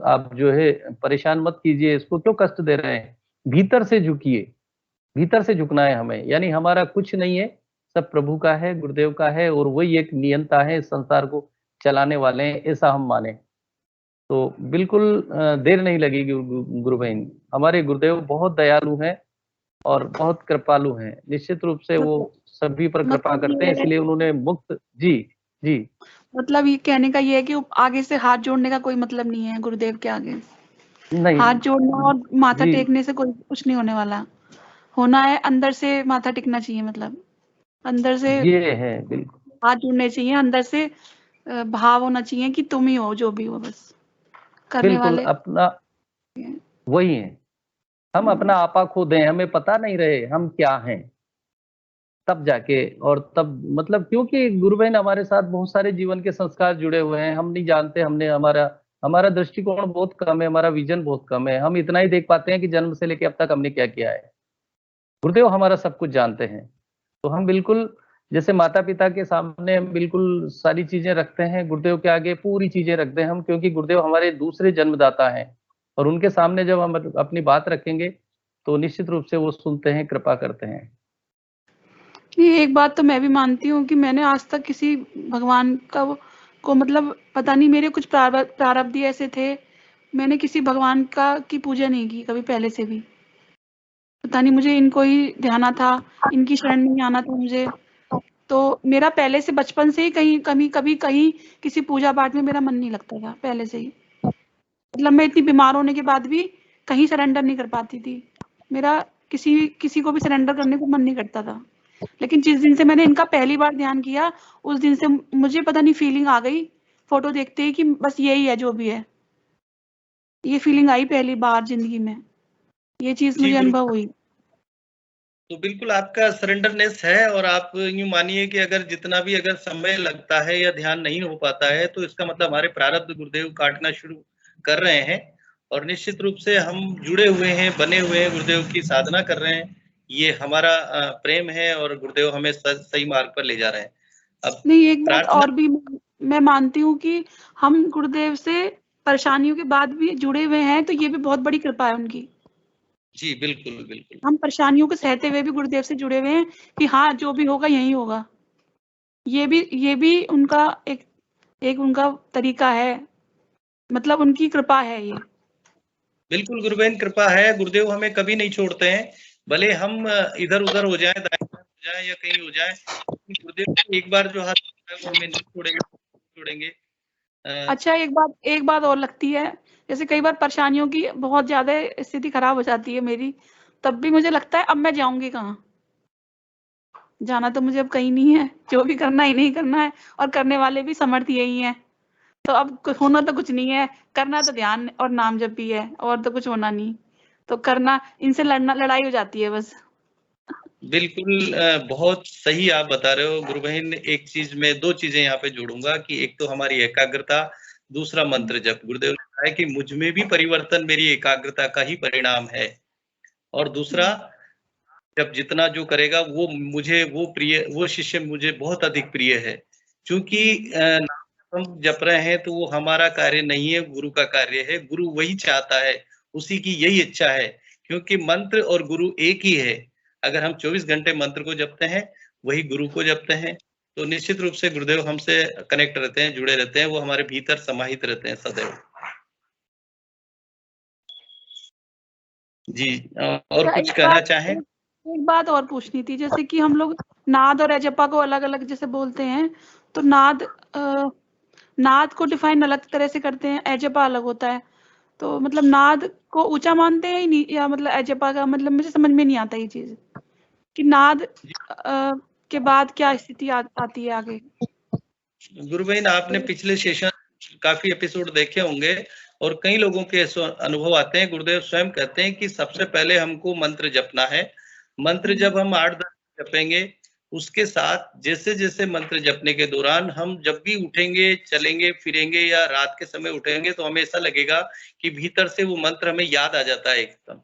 आप जो है परेशान मत कीजिए, इसको क्यों कष्ट दे रहे हैं, भीतर से झुकिए, भीतर से झुकना है हमें, यानी हमारा कुछ नहीं है, सब प्रभु का है, गुरुदेव का है, और वही एक नियंता है, इस संसार को चलाने वाले हैं, ऐसा हम माने। तो बिल्कुल देर नहीं लगेगी गुरु बहन, हमारे गुरुदेव बहुत दयालु हैं और बहुत कृपालु हैं, निश्चित रूप से वो सभी पर कृपा करते हैं, इसलिए उन्होंने मुक्त जी मतलब ये कहने का ये है कि आगे से हाथ जोड़ने का कोई मतलब नहीं है गुरुदेव के आगे, नहीं, हाथ जोड़ना और माथा टेकने से कोई कुछ नहीं होने वाला, होना है अंदर से माथा टेकना चाहिए, मतलब अंदर से ये है, बिल्कुल हाथ जोड़ने चाहिए, अंदर से भाव होना चाहिए कि तुम ही हो जो भी हो, बस करने वाले अपना वही है, हम अपना आपा खो दें, हमें पता नहीं रहे हम क्या हैं, तब जाके, और तब मतलब क्योंकि गुरु बहन हमारे साथ बहुत सारे जीवन के संस्कार जुड़े हुए हैं, हम नहीं जानते, हमने हमारा दृष्टिकोण बहुत कम है, हमारा विजन बहुत कम है, हम इतना ही देख पाते हैं कि जन्म से लेकर अब तक हमने क्या किया है। गुरुदेव हमारा सब कुछ जानते हैं, तो हम बिल्कुल जैसे माता पिता के सामने हम बिल्कुल सारी चीजें रखते हैं, गुरुदेव के आगे पूरी चीजें रखते हैं हम, क्योंकि गुरुदेव हमारे दूसरे जन्मदाता हैं, और उनके सामने जब हम अपनी बात रखेंगे तो निश्चित रूप से वो सुनते हैं, कृपा करते हैं। ये एक बात तो मैं भी मानती हूँ कि मैंने आज तक किसी भगवान को मतलब पता नहीं, मेरे कुछ प्रारब्ध ऐसे थे, मैंने किसी भगवान की पूजा नहीं की कभी पहले से भी, पता नहीं मुझे इनको ही ध्यान था, इनकी शरण नहीं आना था मुझे, तो मेरा पहले से बचपन से ही कभी कहीं किसी पूजा पाठ में मेरा मन नहीं लगता था पहले से ही, मतलब मैं इतनी बीमार होने के बाद भी कहीं सरेंडर नहीं कर पाती थी, मेरा किसी को भी सरेंडर करने को मन नहीं करता था। लेकिन जिस दिन से मैंने इनका पहली बार ध्यान किया उस दिन से मुझे पता नहीं फीलिंग आ गई, फोटो देखते ही कि बस यही है जो भी है, ये फीलिंग आई पहली बार जिंदगी में, ये चीज मुझे अनुभव हुई। तो बिल्कुल आपका सरेंडरनेस है, और आप यूं मानिए कि अगर जितना भी अगर समय लगता है या ध्यान नहीं हो पाता है तो इसका मतलब हमारे प्रारब्ध गुरुदेव काटना शुरू कर रहे हैं, और निश्चित रूप से हम जुड़े हुए हैं, बने हुए हैं, गुरुदेव की साधना कर रहे हैं, ये हमारा प्रेम है, और गुरुदेव हमें सही मार्ग पर ले जा रहे हैं। अब नहीं, एक बात और भी मैं मानती हूँ कि हम गुरुदेव से परेशानियों के बाद भी जुड़े हुए हैं, तो ये भी बहुत बड़ी कृपा है उनकी। जी बिल्कुल बिल्कुल, हम परेशानियों को सहते हुए भी गुरुदेव से जुड़े हुए हैं कि हाँ जो भी होगा यही होगा, ये भी उनका एक उनका तरीका है, मतलब उनकी कृपा है ये। बिल्कुल गुरुबेन कृपा है, गुरुदेव हमें कभी नहीं छोड़ते हैं, भले हम इधर उधर हो जाएं, दाएं हो जाए या कहीं हो जाए, गुरुदेव एक बार जो हाथ है वो हमें नहीं छोड़ेंगे। अच्छा, एक बात और लगती है, जैसे कई बार परेशानियों की बहुत ज्यादा स्थिति खराब हो जाती है मेरी, तब भी मुझे लगता है अब मैं जाऊंगी कहाँ, जाना तो मुझे अब कहीं नहीं है, जो भी करना ही नहीं करना है, और करने वाले भी समर्थ यही है, तो अब होना तो कुछ नहीं है, करना तो ध्यान और नाम जप भी है, और तो कुछ होना नहीं, तो करना, इनसे लड़ाई हो जाती है बस। बिल्कुल बहुत सही आप बता रहे हो गुरु बहन। एक चीज में, दो चीजें यहाँ पे जोड़ूंगा कि एक तो हमारी एकाग्रता, दूसरा मंत्र जप। गुरुदेव ने कहा है कि मुझ में भी परिवर्तन मेरी एकाग्रता का ही परिणाम है, और दूसरा जब जितना जो करेगा वो मुझे वो शिष्य मुझे बहुत अधिक प्रिय है, क्योंकि नाम हम जप रहे हैं तो वो हमारा कार्य नहीं है, गुरु का कार्य है। गुरु वही चाहता है, उसी की यही इच्छा है, क्योंकि मंत्र और गुरु एक ही है। अगर हम 24 घंटे मंत्र को जपते हैं, वही गुरु को जपते हैं, तो निश्चित रूप से गुरुदेव हमसे कनेक्ट रहते हैं, जुड़े रहते हैं, वो हमारे भीतर समाहित रहते हैं सदैव। जी, और कुछ कहना चाहें? एक बात और पूछनी थी, जैसे कि हम लोग नाद और अजपा को अलग अलग जैसे बोलते हैं, तो नाद को डिफाइन अलग तरह से करते हैं, अजपा अलग होता है, तो मतलब नाद को ऊंचा मानते हैं या मतलब अजपा का, मतलब मुझे समझ में नहीं आता ये चीज कि नाद के बाद क्या स्थिति आती है आगे। गुरु बहन, आपने पिछले सेशन काफी एपिसोड देखे होंगे, और कई लोगों के अनुभव आते हैं। गुरुदेव स्वयं कहते हैं कि सबसे पहले हमको मंत्र जपना है। मंत्र जब हम 8-10 जपेंगे उसके साथ जैसे जैसे मंत्र जपने के दौरान हम जब भी उठेंगे, चलेंगे, फिरेंगे या रात के समय उठेंगे तो हमें ऐसा लगेगा कि भीतर से वो मंत्र हमें याद आ जाता है एकदम।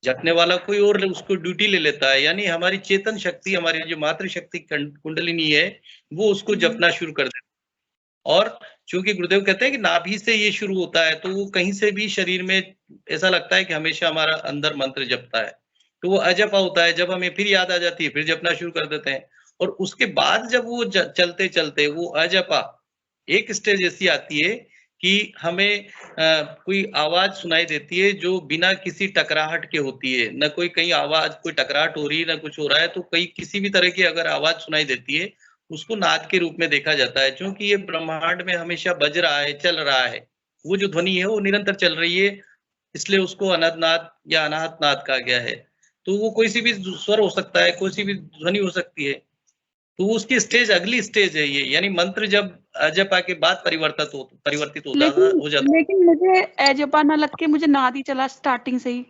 जपने वाला कोई और उसको ड्यूटी ले लेता है, यानी हमारी चेतन शक्ति, हमारी जो मातृ शक्ति कुंडलिनी है, वो उसको जपना शुरू कर देती है। और चूंकि गुरुदेव कहते हैं कि नाभि से ये शुरू होता है, तो वो कहीं से भी शरीर में ऐसा लगता है कि हमेशा हमारा अंदर मंत्र जपता है, तो वो अजपा होता है। जब हमें फिर याद आ जाती है, फिर जपना शुरू कर देते हैं, और उसके बाद जब वो चलते चलते वो अजपा एक स्टेज ऐसी आती है कि हमें कोई आवाज सुनाई देती है जो बिना किसी टकराहट के होती है। न कोई कहीं आवाज, कोई टकराहट हो रही है, न कुछ हो रहा है, तो कहीं किसी भी तरह की अगर आवाज सुनाई देती है, उसको नाद के रूप में देखा जाता है। क्योंकि ये ब्रह्मांड में हमेशा बज रहा है, चल रहा है, वो जो ध्वनि है वो निरंतर चल रही है, इसलिए उसको अनंत नाद या अनाहत नाद कहा गया है। तो वो कोई सी भी स्वर हो सकता है, कोई सी भी ध्वनि हो सकती है। तो उसकी स्टेज अगली स्टेज है ये, यानी मंत्र जब अजपा के बाद परिवर्तित होता हो जाता। लेकिन मुझे अजपा ना लग के मुझे नाद ही चला स्टार्टिंग से ही।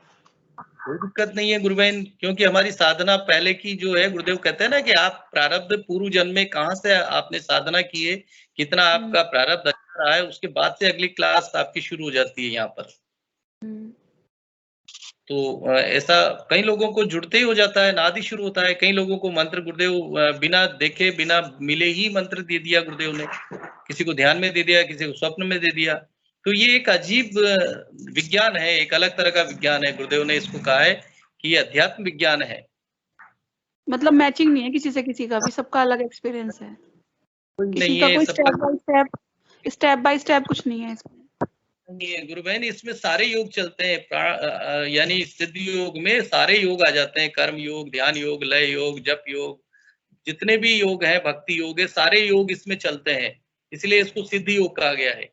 कोई दिक्कत नहीं है गुरुबहन, क्योंकि हमारी साधना पहले की जो है, गुरुदेव कहते हैं ना कि आप प्रारब्ध पूर्व जन्म में कहाँ से आपने साधना की है, कितना आपका प्रारब्ध अच्छा रहा है, उसके बाद से अगली क्लास आपकी शुरू हो जाती है यहाँ पर। तो ऐसा कई लोगों को जुड़ते ही हो जाता है, नाद ही शुरू होता है। कई लोगों को मंत्र गुरुदेव बिना देखे, बिना मिले ही मंत्र दे दिया गुरुदेव ने, किसी को ध्यान में दे दिया, किसी को स्वप्न में दे दिया। तो ये एक अजीब विज्ञान है, एक अलग तरह का विज्ञान है। गुरुदेव ने इसको कहा है कि ये अध्यात्म विज्ञान है। मतलब मैचिंग नहीं है किसी से किसी का भी, सबका अलग एक्सपीरियंस है, किसी का कोई स्टेप बाय स्टेप कुछ नहीं है इसमें। नहीं है गुरु बहन, इसमें सारे योग चलते हैं, यानी सिद्ध योग में सारे योग आ जाते हैं, कर्म योग, ध्यान योग, लय योग, जप योग, जितने भी योग हैं, भक्ति योग है, सारे योग इसमें चलते हैं, इसलिए इसको सिद्ध योग कहा गया है।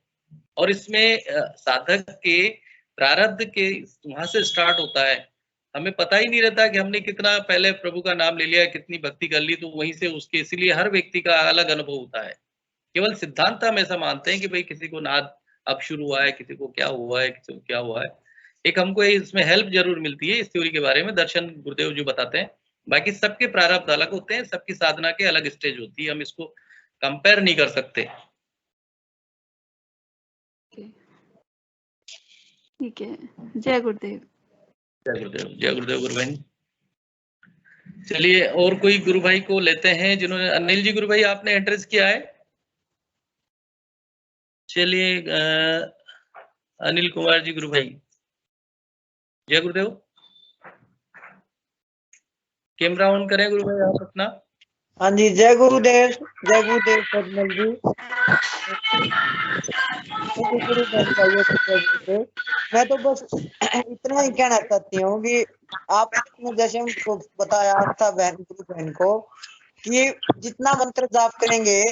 और इसमें साधक के प्रारब्ध के वहां से स्टार्ट होता है, हमें पता ही नहीं रहता कि हमने कितना पहले प्रभु का नाम ले लिया, कितनी भक्ति कर ली, तो वहीं से उसके, इसीलिए हर व्यक्ति का अलग अनुभव होता है। केवल सिद्धांत हम ऐसा मानते हैं कि भाई किसी को नाद अब शुरू हुआ है, किसी को क्या हुआ है, किसी को क्या हुआ है। एक हमको इसमें हेल्प जरूर मिलती है इस थ्योरी के बारे में, दर्शन गुरुदेव जो बताते हैं। बाकी सबके प्रारब्ध अलग होते हैं, सबकी साधना के अलग स्टेज होती है, हम इसको कंपेयर नहीं कर सकते। ठीक है, जय गुरुदेव। जय गुरुदेव, जय गुरुदेव गुरु बहन। चलिए और कोई गुरु भाई को लेते हैं जिन्होंने, अनिल जी गुरु भाई आपने एड्रेस किया है। चलिए अनिल कुमार जी गुरु भाई, जय गुरुदेव। कैमरा ऑन करें गुरु भाई आप अपना। हाँ जी, जय गुरुदेव, जय गुरुदेव पद्मल जी। मैं तो बस इतना ही कहना चाहती हूँ कि आपने जैसे हमको बताया था गुरु बहन को कि जितना मंत्र जाप करेंगे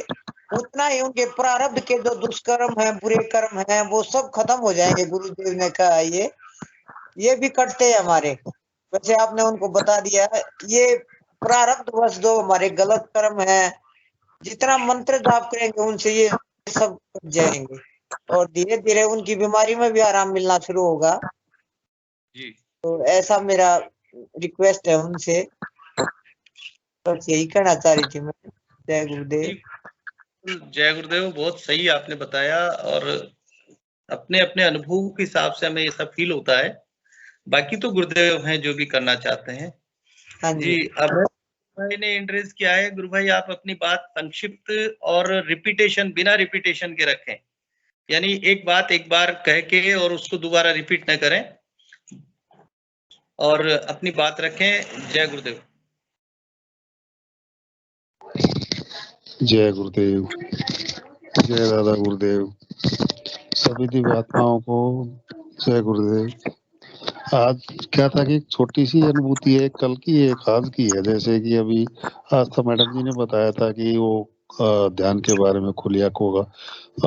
उतना ही उनके प्रारब्ध के जो दुष्कर्म है, बुरे कर्म है, वो सब खत्म हो जाएंगे। गुरुदेव ने कहा ये भी कटते हैं हमारे, वैसे आपने उनको बता दिया है। ये प्रारब्ध वश जो हमारे गलत कर्म है, जितना मंत्र जाप करेंगे उनसे ये सब कट जाएंगे और धीरे धीरे उनकी बीमारी में भी आराम मिलना शुरू होगा जी। तो ऐसा मेरा रिक्वेस्ट है उनसे, बस यही कहना चाह रही थी मैं। जय गुरुदेव। जय गुरुदेव, बहुत सही आपने बताया, और अपने अपने अनुभव के हिसाब से हमें ये सब फील होता है। बाकी तो गुरुदेव हैं जो भी करना चाहते हैं। हाँ जी, अब भाई ने इंट्रोड्यूस किया है। गुरु भाई आप अपनी बात संक्षिप्त और रिपीटेशन, बिना रिपीटेशन के रखें, यानी एक बात एक बार कह के और उसको दोबारा रिपीट न करें, और अपनी बात रखें। जय गुरुदेव। जय गुरुदेव, जय दादा गुरुदेव, सभी दिव्यात्माओं को जय गुरुदेव। आज क्या था कि एक छोटी सी अनुभूति है, कल की एक आज की है। जैसे कि अभी आज तो मैडम जी ने बताया था कि वो ध्यान के बारे में खुलिया होगा।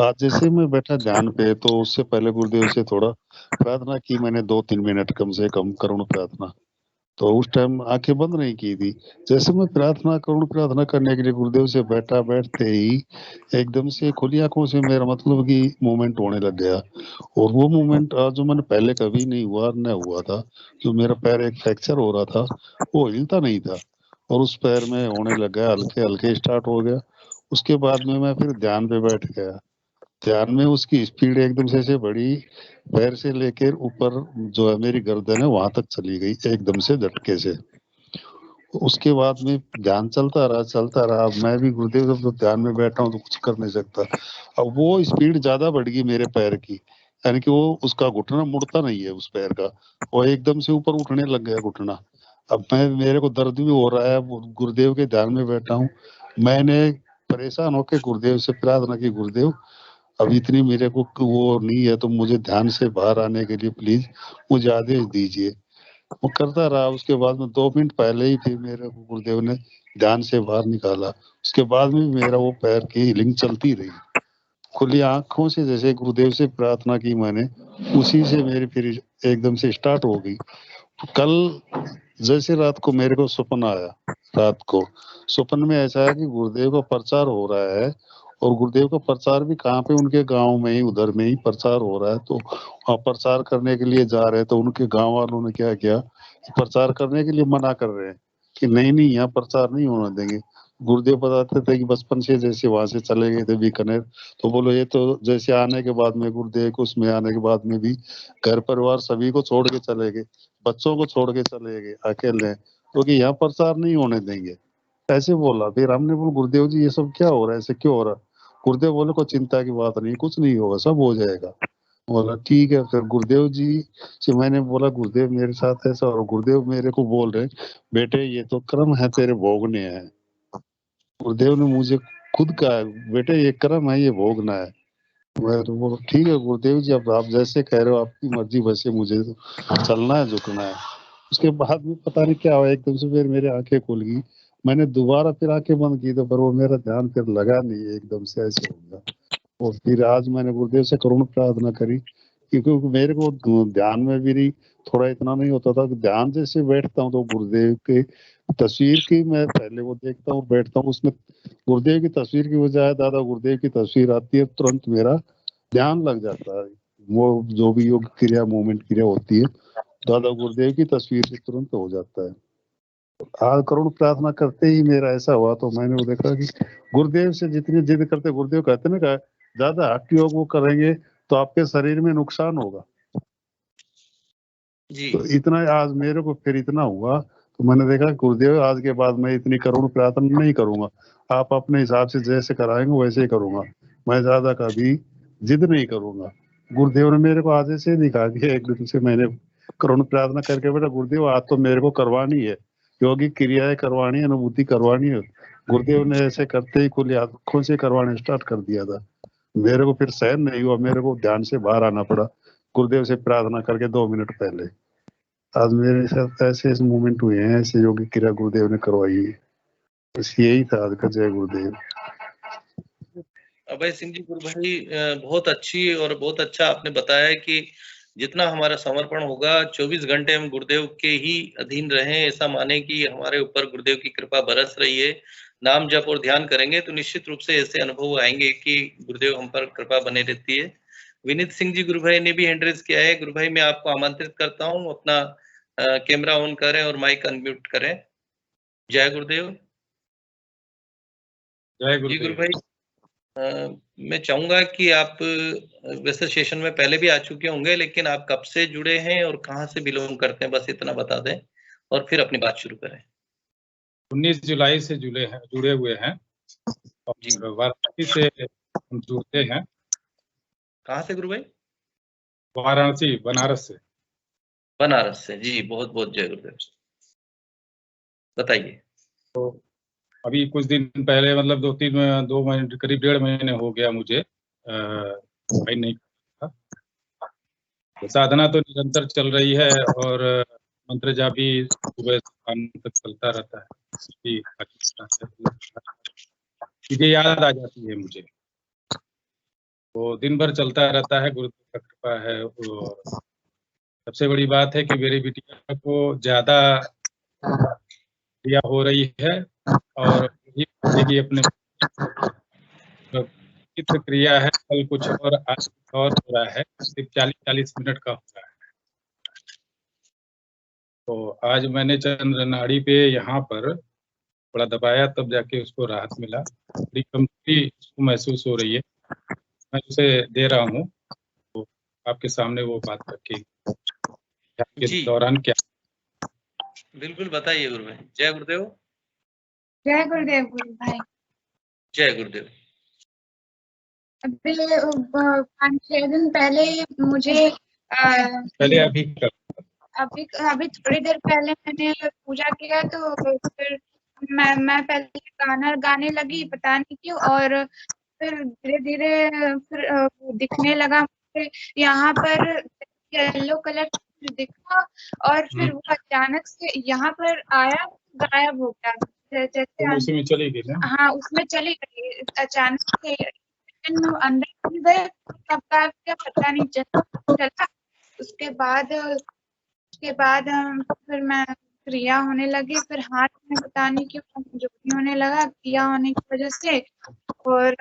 आज जैसे मैं बैठा ध्यान पे, तो उससे पहले गुरुदेव से थोड़ा प्रार्थना की मैंने, 2-3 मिनट कम से कम करुण प्रार्थना। तो उस टाइम आंखें बंद नहीं की थी। जैसे मैं करुण प्रार्थना करने के लिए गुरुदेव से बैठा, बैठते ही एकदम से खुली आंखों से मेरा मतलब कि मूवमेंट होने लग गया। और वो मूवमेंट जो मैंने पहले कभी नहीं हुआ था, जो मेरा पैर एक फ्रैक्चर हो रहा था, वो हिलता नहीं था। और उस पैर में होने लगा, हल्के हल्के स्टार्ट हो गया। उसके बाद में मैं फिर ध्यान पे बैठ गया। ध्यान में उसकी स्पीड एकदम से बढ़ी, पैर से लेकर ऊपर जो है मेरी गर्दन है वहां तक चली गई एकदम से झटके से। उसके बाद में ध्यान चलता रहा। अब मैं भी गुरुदेव जब ध्यान में बैठा हूँ तो कुछ कर नहीं सकता। अब वो स्पीड ज्यादा बढ़ गई मेरे पैर की, यानी कि वो उसका घुटना मुड़ता नहीं है उस पैर का, वो एकदम से ऊपर उठने लग गया घुटना। अब मेरे को दर्द भी हो रहा है, गुरुदेव के ध्यान में बैठा हूँ। मैंने परेशान होकर गुरुदेव से प्रार्थना की, गुरुदेव अब इतनी मेरे को वो नहीं है तो मुझे ध्यान से बाहर आने के लिए प्लीज मुझे आदेश दीजिए। वो करता रहा। उसके बाद में 2 मिनट पहले ही फिर मेरे को गुरुदेव ने ध्यान से बाहर निकाला। उसके बाद में मेरा वो पैर की हीलिंग चलती रही खुली आंखों से। जैसे गुरुदेव से प्रार्थना की मैंने, उसी से मेरी फिर एकदम से स्टार्ट हो गई। कल जैसे रात को मेरे को सपना आया, रात को सपन में ऐसा है कि गुरुदेव का प्रचार हो रहा है, और गुरुदेव का प्रचार भी कहाँ पे, उनके गांव में ही, उधर में ही प्रचार हो रहा है। तो वहाँ प्रचार करने के लिए जा रहे हैं, तो उनके गांव वालों ने क्या किया, प्रचार करने के लिए मना कर रहे हैं कि नहीं नहीं यहाँ प्रचार नहीं होने देंगे। गुरुदेव बताते थे कि बचपन से जैसे वहां से चले गए थे बीकानेर, तो बोलो ये तो जैसे आने के बाद में गुरुदेव को उसमें आने के बाद में भी घर परिवार सभी को छोड़ के चले गए, बच्चों को छोड़ के चले गए अकेले, क्योंकि यहाँ प्रचार नहीं होने देंगे, ऐसे बोला। फिर हमने बोला गुरुदेव जी ये सब क्या हो रहा है, ऐसे क्यों हो रहा है? गुरुदेव बोले कोई चिंता की बात नहीं, कुछ नहीं होगा, सब हो जाएगा। बोला ठीक है। फिर गुरुदेव जी से मैंने बोला गुरुदेव मेरे साथ ऐसा, और गुरुदेव मेरे को बोल रहे बेटे ये तो कर्म है तेरे भोगने हैं। गुरुदेव ने मुझे खुद कहा बेटे ये कर्म है, ये भोगना है। मैं तो बोला ठीक है गुरुदेव जी, अब आप जैसे कह रहे हो आपकी मर्जी, वैसे मुझे तो चलना है, झुकना है। उसके बाद में पता नहीं क्या हुआ, एकदम से फिर मेरी आंखें खुल गई। मैंने दोबारा फिर आंखें बंद की तो पर वो मेरा ध्यान फिर लगा नहीं, एकदम से ऐसे हो गया। और फिर आज मैंने गुरुदेव से करुण प्रार्थना करी, क्योंकि मेरे को ध्यान में भी थोड़ा इतना नहीं होता था कि ध्यान जैसे बैठता हूँ तो गुरुदेव की तस्वीर की मैं पहले वो देखता हूँ, बैठता हूँ, उसमें गुरुदेव की तस्वीर की बजाय दादा गुरुदेव की तस्वीर आती है, तुरंत मेरा ध्यान लग जाता है। वो जो भी योग क्रिया मूवमेंट क्रिया होती है दादा गुरुदेव की तस्वीर से तुरंत हो जाता है। आज करुण प्रार्थना करते ही मेरा ऐसा हुआ, तो मैंने वो देखा कि गुरुदेव से जितनी जिद करते, गुरुदेव कहते ना का ज्यादा हठ योग वो करेंगे तो आपके शरीर में नुकसान होगा जी। तो इतना आज मेरे को फिर इतना हुआ, तो मैंने देखा गुरुदेव आज के बाद मैं इतनी करुण प्रार्थना नहीं करूंगा, आप अपने हिसाब से जैसे कराएंगे वैसे ही करूंगा, मैं ज्यादा कभी जिद नहीं करूंगा। गुरुदेव ने मेरे को आज ऐसे दिखा दिया, एक दिन से मैंने करुण प्रार्थना करके बेटा गुरुदेव आज तो मेरे को करवानी है, योगी क्रियाएं करवानी है, अनुभूति करवानी है। गुरुदेव ने ऐसे करते ही खुली आंखों से करवाने स्टार्ट कर दिया था। मेरे को फिर सहन नहीं हुआ, मेरे को ध्यान से बाहर आना पड़ा गुरुदेव से प्रार्थना करके 2 मिनट पहले। आज मेरे साथ ऐसे मूवमेंट हुए हैं, ऐसे योगी क्रिया गुरुदेव ने करवाई है। बस यही था आज का। जय गुरुदेव। अभय सिंह जी गुरु भाई, बहुत अच्छी और बहुत अच्छा आपने बताया है कि जितना हमारा समर्पण होगा 24 घंटे हम गुरुदेव के ही अधीन रहें, ऐसा माने कि हमारे ऊपर गुरुदेव की कृपा बरस रही है। नाम जप और ध्यान करेंगे तो निश्चित रूप से ऐसे अनुभव आएंगे कि गुरुदेव हम पर कृपा बने रहती है। विनीत सिंह जी गुरु भाई ने भी हैंड रेज किया है। गुरु भाई मैं आपको आमंत्रित करता हूँ, अपना कैमरा ऑन करें और माइक अनम्यूट करें। जय गुरुदेव। जय जी गुरु गुरुदेव। भाई, मैं चाहूंगा कि आप वैसे सेशन में पहले भी आ चुके होंगे, लेकिन आप कब से जुड़े हैं और कहाँ से बिलोंग करते हैं, बस इतना बता दें और फिर अपनी बात शुरू करें। 19 जुलाई से जुड़े हुए हैं और वाराणसी से हम जुड़ते हैं। कहाँ से गुरु भाई? वाराणसी, बनारस से। बनारस से, जी बहुत बहुत जय गुरुदेव। बताइए। तो अभी कुछ दिन पहले मतलब 2 महीने करीब 1.5 महीने हो गया मुझे भाई नहीं था। तो साधना तो निरंतर चल रही है और मंत्र जाप भी सुबह शाम तक चलता रहता है। चीजें याद आ जाती है मुझे, तो दिन भर चलता रहता है, गुरुदेव का कृपा है। और सबसे बड़ी बात है कि मेरी बिटिया को ज्यादा क्रिया हो रही है और ये अपने चित्र क्रिया है, कल कुछ और आज कुछ और हो रहा है, सिर्फ 40-40 मिनट का हो रहा है। तो आज मैंने चंद्र नाड़ी पे यहाँ पर थोड़ा दबाया तब जाके उसको राहत मिला। थोड़ी कमजोरी उसको महसूस हो रही है, मैं उसे दे रहा हूँ, तो आपके सामने वो बात रखी के जी दौरान क्या। बिल्कुल बताइए गुरु भाई। जय गुरुदेव। जय गुरुदेव गुरु भाई। जय गुरुदेव। अभी 5-6 दिन पहले मुझे पहले अभी कर अभी थोड़ी देर पहले मैंने पूजा किया, तो फिर मैं पहले गाना गाने लगी, पता नहीं क्यों, और फिर धीरे धीरे फिर दिखने लगा मुझे यहाँ पर येलो कलर दिखा, और फिर वो अचानक से यहाँ पर आया, गायब हो गया, जैसे उसी में चली गई ना। हाँ उसमें चली गई अचानक से। अंदर गए कब गायब किया पता नहीं चला। उसके बाद फिर मैं क्रिया होने लगी, फिर हाथ में पता नहीं क्यों कमजोरी होने लगा क्रिया होने की वजह से, और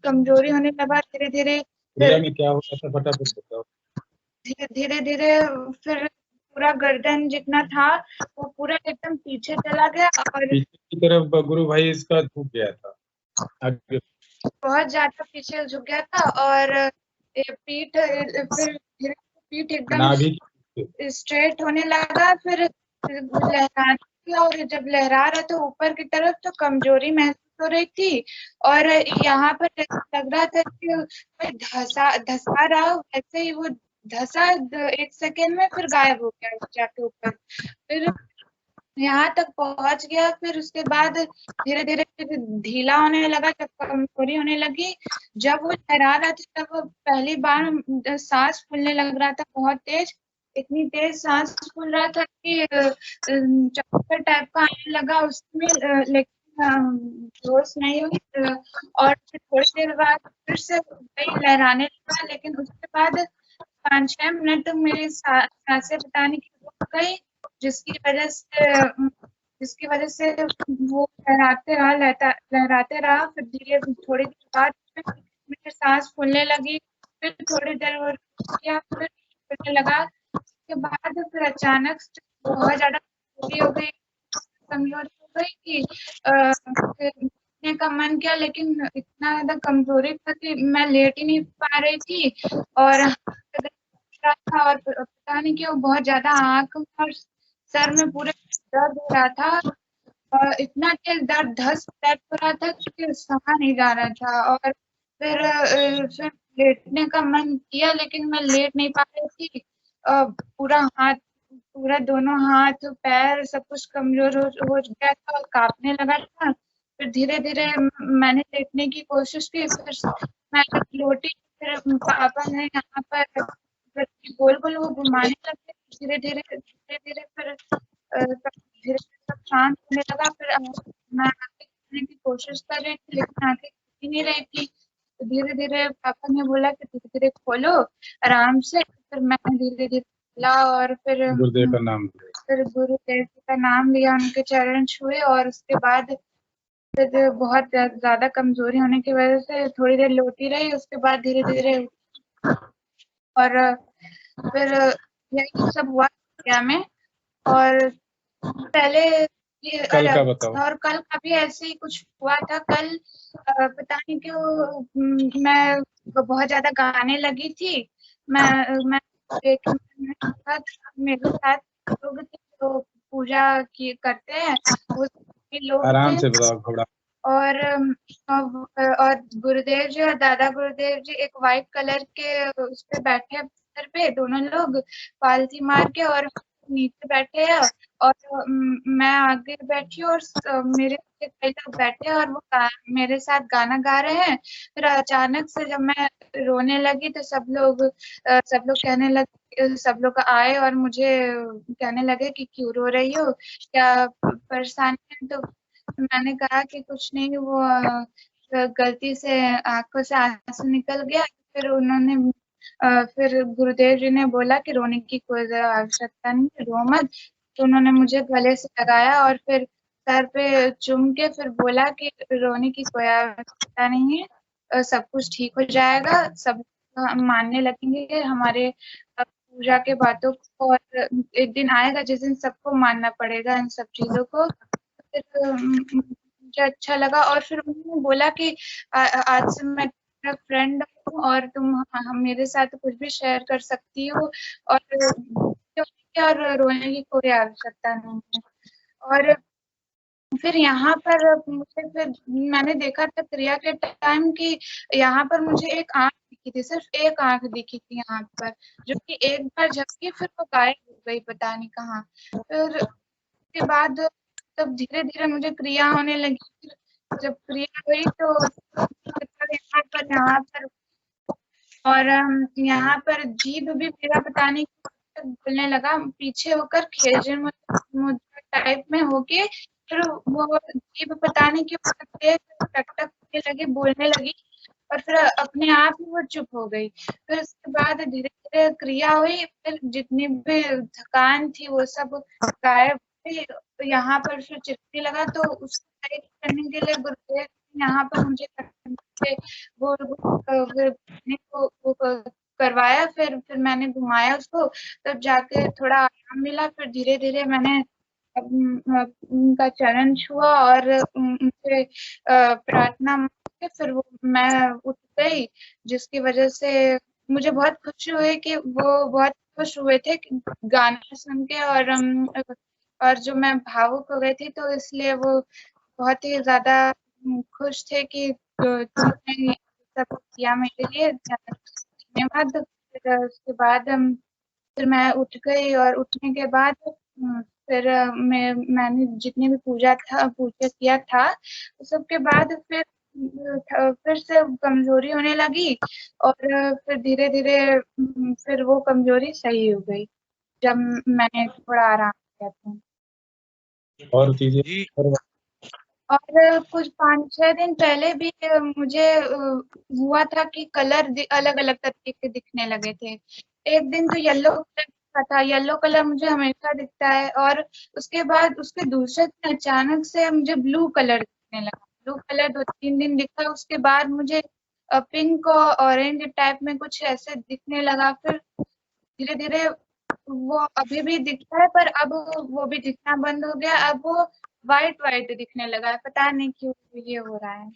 कमजोरी होने लगा धीरे धीरे। क्रिया में क्या होता था फटाफट बताओ। धीरे धीरे फिर पूरा गर्दन जितना था वो पूरा एकदम पीछे चला गया, और पीछे की तरफ गुरु भाई इसका झुक गया था, आगे बहुत ज्यादा पीछे झुक गया था, और पीठ फिर पीठ एकदम नाभि स्ट्रेट होने लगा, फिर लहराने लगा, और जब लहरा रहा था ऊपर की तरफ तो कमजोरी महसूस हो रही थी, और यहाँ पर लग रहा था कि धसा रहा, वैसे ही वो धसा 1 सेकेंड में फिर गायब हो गया जाके ऊपर। फिर यहाँ तक पहुंच गया, फिर उसके बाद धीरे धीरे फिर ढीला होने लगा, जब कमजोरी होने लगी, जब वो लहरा रहा था तब वो पहली बार सांस फूलने लग रहा था बहुत तेज, इतनी तेज सांस फूल रहा था कि चक्कर टाइप का आने लगा उसमें, लेकिन जोश नहीं हुई, और फिर थोड़ी देर बाद फिर से वही लहराने लगा, लेकिन उसके बाद 5-6 मिनट तक मेरी सांसें पता नहीं क्यों रुक गई, जिसकी वजह से वो लहराते रहा। फिर धीरे थोड़ी देर बाद मेरी सांस फूलने लगी, फिर थोड़ी देर और किया, फिर फूलने लगा। उसके बाद फिर अचानक से बहुत ज्यादा कमजोरी हो गई कि उठने का मन किया, लेकिन इतना ज्यादा कमजोरी था कि मैं लेट ही नहीं पा रही थी, और और पता नहीं क्यों बहुत ज्यादा आंख और सर में पूरे दर्द हो रहा था, और इतना तेज दर्द हो रहा था कि सहा नहीं जा रहा था, और फिर लेटने का मन किया, लेकिन मैं लेट नहीं पा रही थी। पूरा दोनों हाथ पैर सब कुछ कमजोर हो गया था और कांपने लगा था। फिर धीरे धीरे मैंने लेटने की कोशिश की, फिर मैं लौटी, फिर पापा ने यहाँ पर गोल गोल वो घुमाने लगे, धीरे धीरे फिर धीरे सब शांत होने लगा। फिर मैं आगे करने की कोशिश कर रही थी, लेकिन आगे ही नहीं रही थी। तो धीरे धीरे पापा ने बोला कि धीरे धीरे खोलो आराम से, फिर मैं धीरे धीरे खोला, और फिर गुरुदेव का नाम फिर गुरुदेव जी का नाम लिया, उनके चरण छुए, और उसके बाद फिर बहुत ज्यादा कमजोरी होने की वजह से थोड़ी देर लोटी रही, उसके बाद धीरे धीरे, और फिर यही सब हुआ क्या में। और पहले कल का बताओ। और कल का भी ऐसे ही कुछ हुआ था। कल पता नहीं क्यों मैं बहुत ज्यादा गाने लगी थी। मैं मेरे साथ लोग थे जो पूजा की करते हैं, वो लोग आराम थे, से बताओ घबरा। और गुरुदेव जी और दादा गुरुदेव जी एक व्हाइट कलर के उस पे बैठे हैं पत्थर पे, दोनों लोग पालथी मार के, और नीचे बैठे हैं, और मैं आगे बैठी हूँ, और मेरे कई लोग बैठे हैं, और वो मेरे साथ गाना गा रहे हैं। फिर अचानक से जब मैं रोने लगी तो सब लोग कहने लगे, सब लोग आए और मुझे कहने लगे कि क्यों रो रही हो, क्या परेशानी है। तो मैंने कहा कि कुछ नहीं, वो गलती से आंखों से आंसू निकल गया। फिर उन्होंने फिर गुरुदेव जी ने बोला कि रोने की कोई आवश्यकता नहीं है, रो मत। तो उन्होंने मुझे गले से लगाया और फिर सर पे चूम के फिर बोला कि रोने की कोई आवश्यकता नहीं है, सब कुछ ठीक हो जाएगा, सब मानने लगेंगे हमारे पूजा के बातों को, और एक दिन आएगा जिस दिन सबको मानना पड़ेगा इन सब चीजों को। फिर मुझे अच्छा लगा और फिर उन्होंने बोला कि आज से मैं तेरा फ्रेंड हूँ और तुम मेरे साथ कुछ भी शेयर कर सकती हो और रोने की कोई आवश्यकता नहीं है। और फिर यहाँ पर मुझे फिर मैंने देखा था क्रिया के टाइम कि यहाँ पर मुझे एक आंख दिखी थी, सिर्फ एक आंख दिखी थी यहाँ पर, जो कि एक बार झपकी फिर वो गायब हो गई पता नहीं कहाँ। फिर उसके बाद तब धीरे धीरे मुझे क्रिया होने लगी। जब क्रिया हुई तो यहाँ पर और यहाँ पर जीभ भी मेरा पता नहीं बोलने लगा, पीछे होकर खेजन मुद्रा टाइप में होके फिर वो जीभ पता नहीं क्यों टक टक करने लगी, बोलने लगी और फिर अपने आप ही वो चुप हो गई। फिर उसके बाद धीरे धीरे क्रिया हुई, फिर जितनी भी थकान थी वो सब गायब हुई। यहाँ पर फिर चिपकने लगा तो उसको सही करने के लिए गुरुदेव यहाँ पर मुझे वो करवाया। फिर मैंने घुमाया उसको, तब जाके थोड़ा आराम मिला। फिर धीरे धीरे मैंने उनका चरण छुआ और उनसे प्रार्थना के फिर वो मैं उठ गई, जिसकी वजह से मुझे बहुत खुशी हुई कि वो बहुत खुश हुए थे गाना सुन के और जो मैं भावुक हो गई थी तो इसलिए वो बहुत ही ज्यादा खुश थे कि तुमने सब किया मेरे लिए, धन्यवाद। फिर उसके बाद फिर मैं उठ गई और उठने के बाद फिर मैंने जितनी भी पूजा किया था सबके बाद फिर से कमजोरी होने लगी और फिर धीरे धीरे फिर वो कमजोरी सही हो गई जब मैंने थोड़ा आराम किया था। और चीजें और कुछ 5-6 दिन पहले भी मुझे हुआ था कि कलर अलग अलग तरीके के दिखने लगे थे। एक दिन तो येलो कलर का था, येलो कलर मुझे हमेशा दिखता है और उसके बाद उसके दूसरे दिन अचानक से मुझे ब्लू कलर दिखने लगा। ब्लू कलर 2-3 दिन दिखा, उसके बाद मुझे पिंक और ऑरेंज टाइप में कुछ ऐसे दिखने लगा। फिर धीरे धीरे वो अभी भी दिखता है पर अब वो भी दिखना बंद हो गया, अब वो वाइट दिखने लगा है, पता नहीं क्यों ये हो रहा है।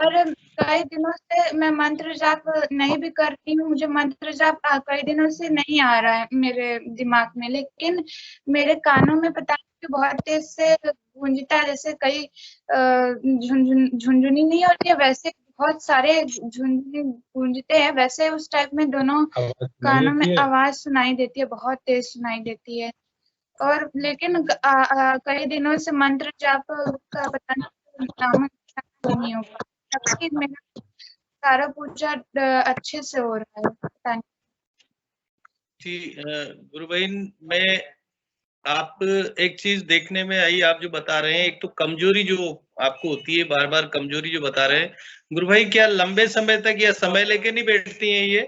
और कई दिनों से मैं मंत्र जाप नहीं भी कर रही हूँ, मुझे मंत्र जाप कई दिनों से नहीं आ रहा है मेरे दिमाग में, लेकिन मेरे कानों में पता नहीं बहुत तेज से गूंजता है, जैसे कई झुनझुनी नहीं होती है वैसे बहुत सारे झुनझुनी गूंजते हैं, वैसे उस टाइप में दोनों कानों में आवाज सुनाई देती है, बहुत तेज सुनाई देती है। और लेकिन कई दिनों से मंत्र जाप का पता नहीं होगा, मेरा सारा पूजा अच्छे से हो रहा है, पता नहीं। गुरु बहन, मैं आप एक चीज देखने में आई, आप जो बता रहे हैं, एक तो कमजोरी जो आपको होती है, बार बार कमजोरी जो बता रहे हैं गुरु भाई, क्या लंबे समय तक या समय लेके नहीं बैठती हैं ये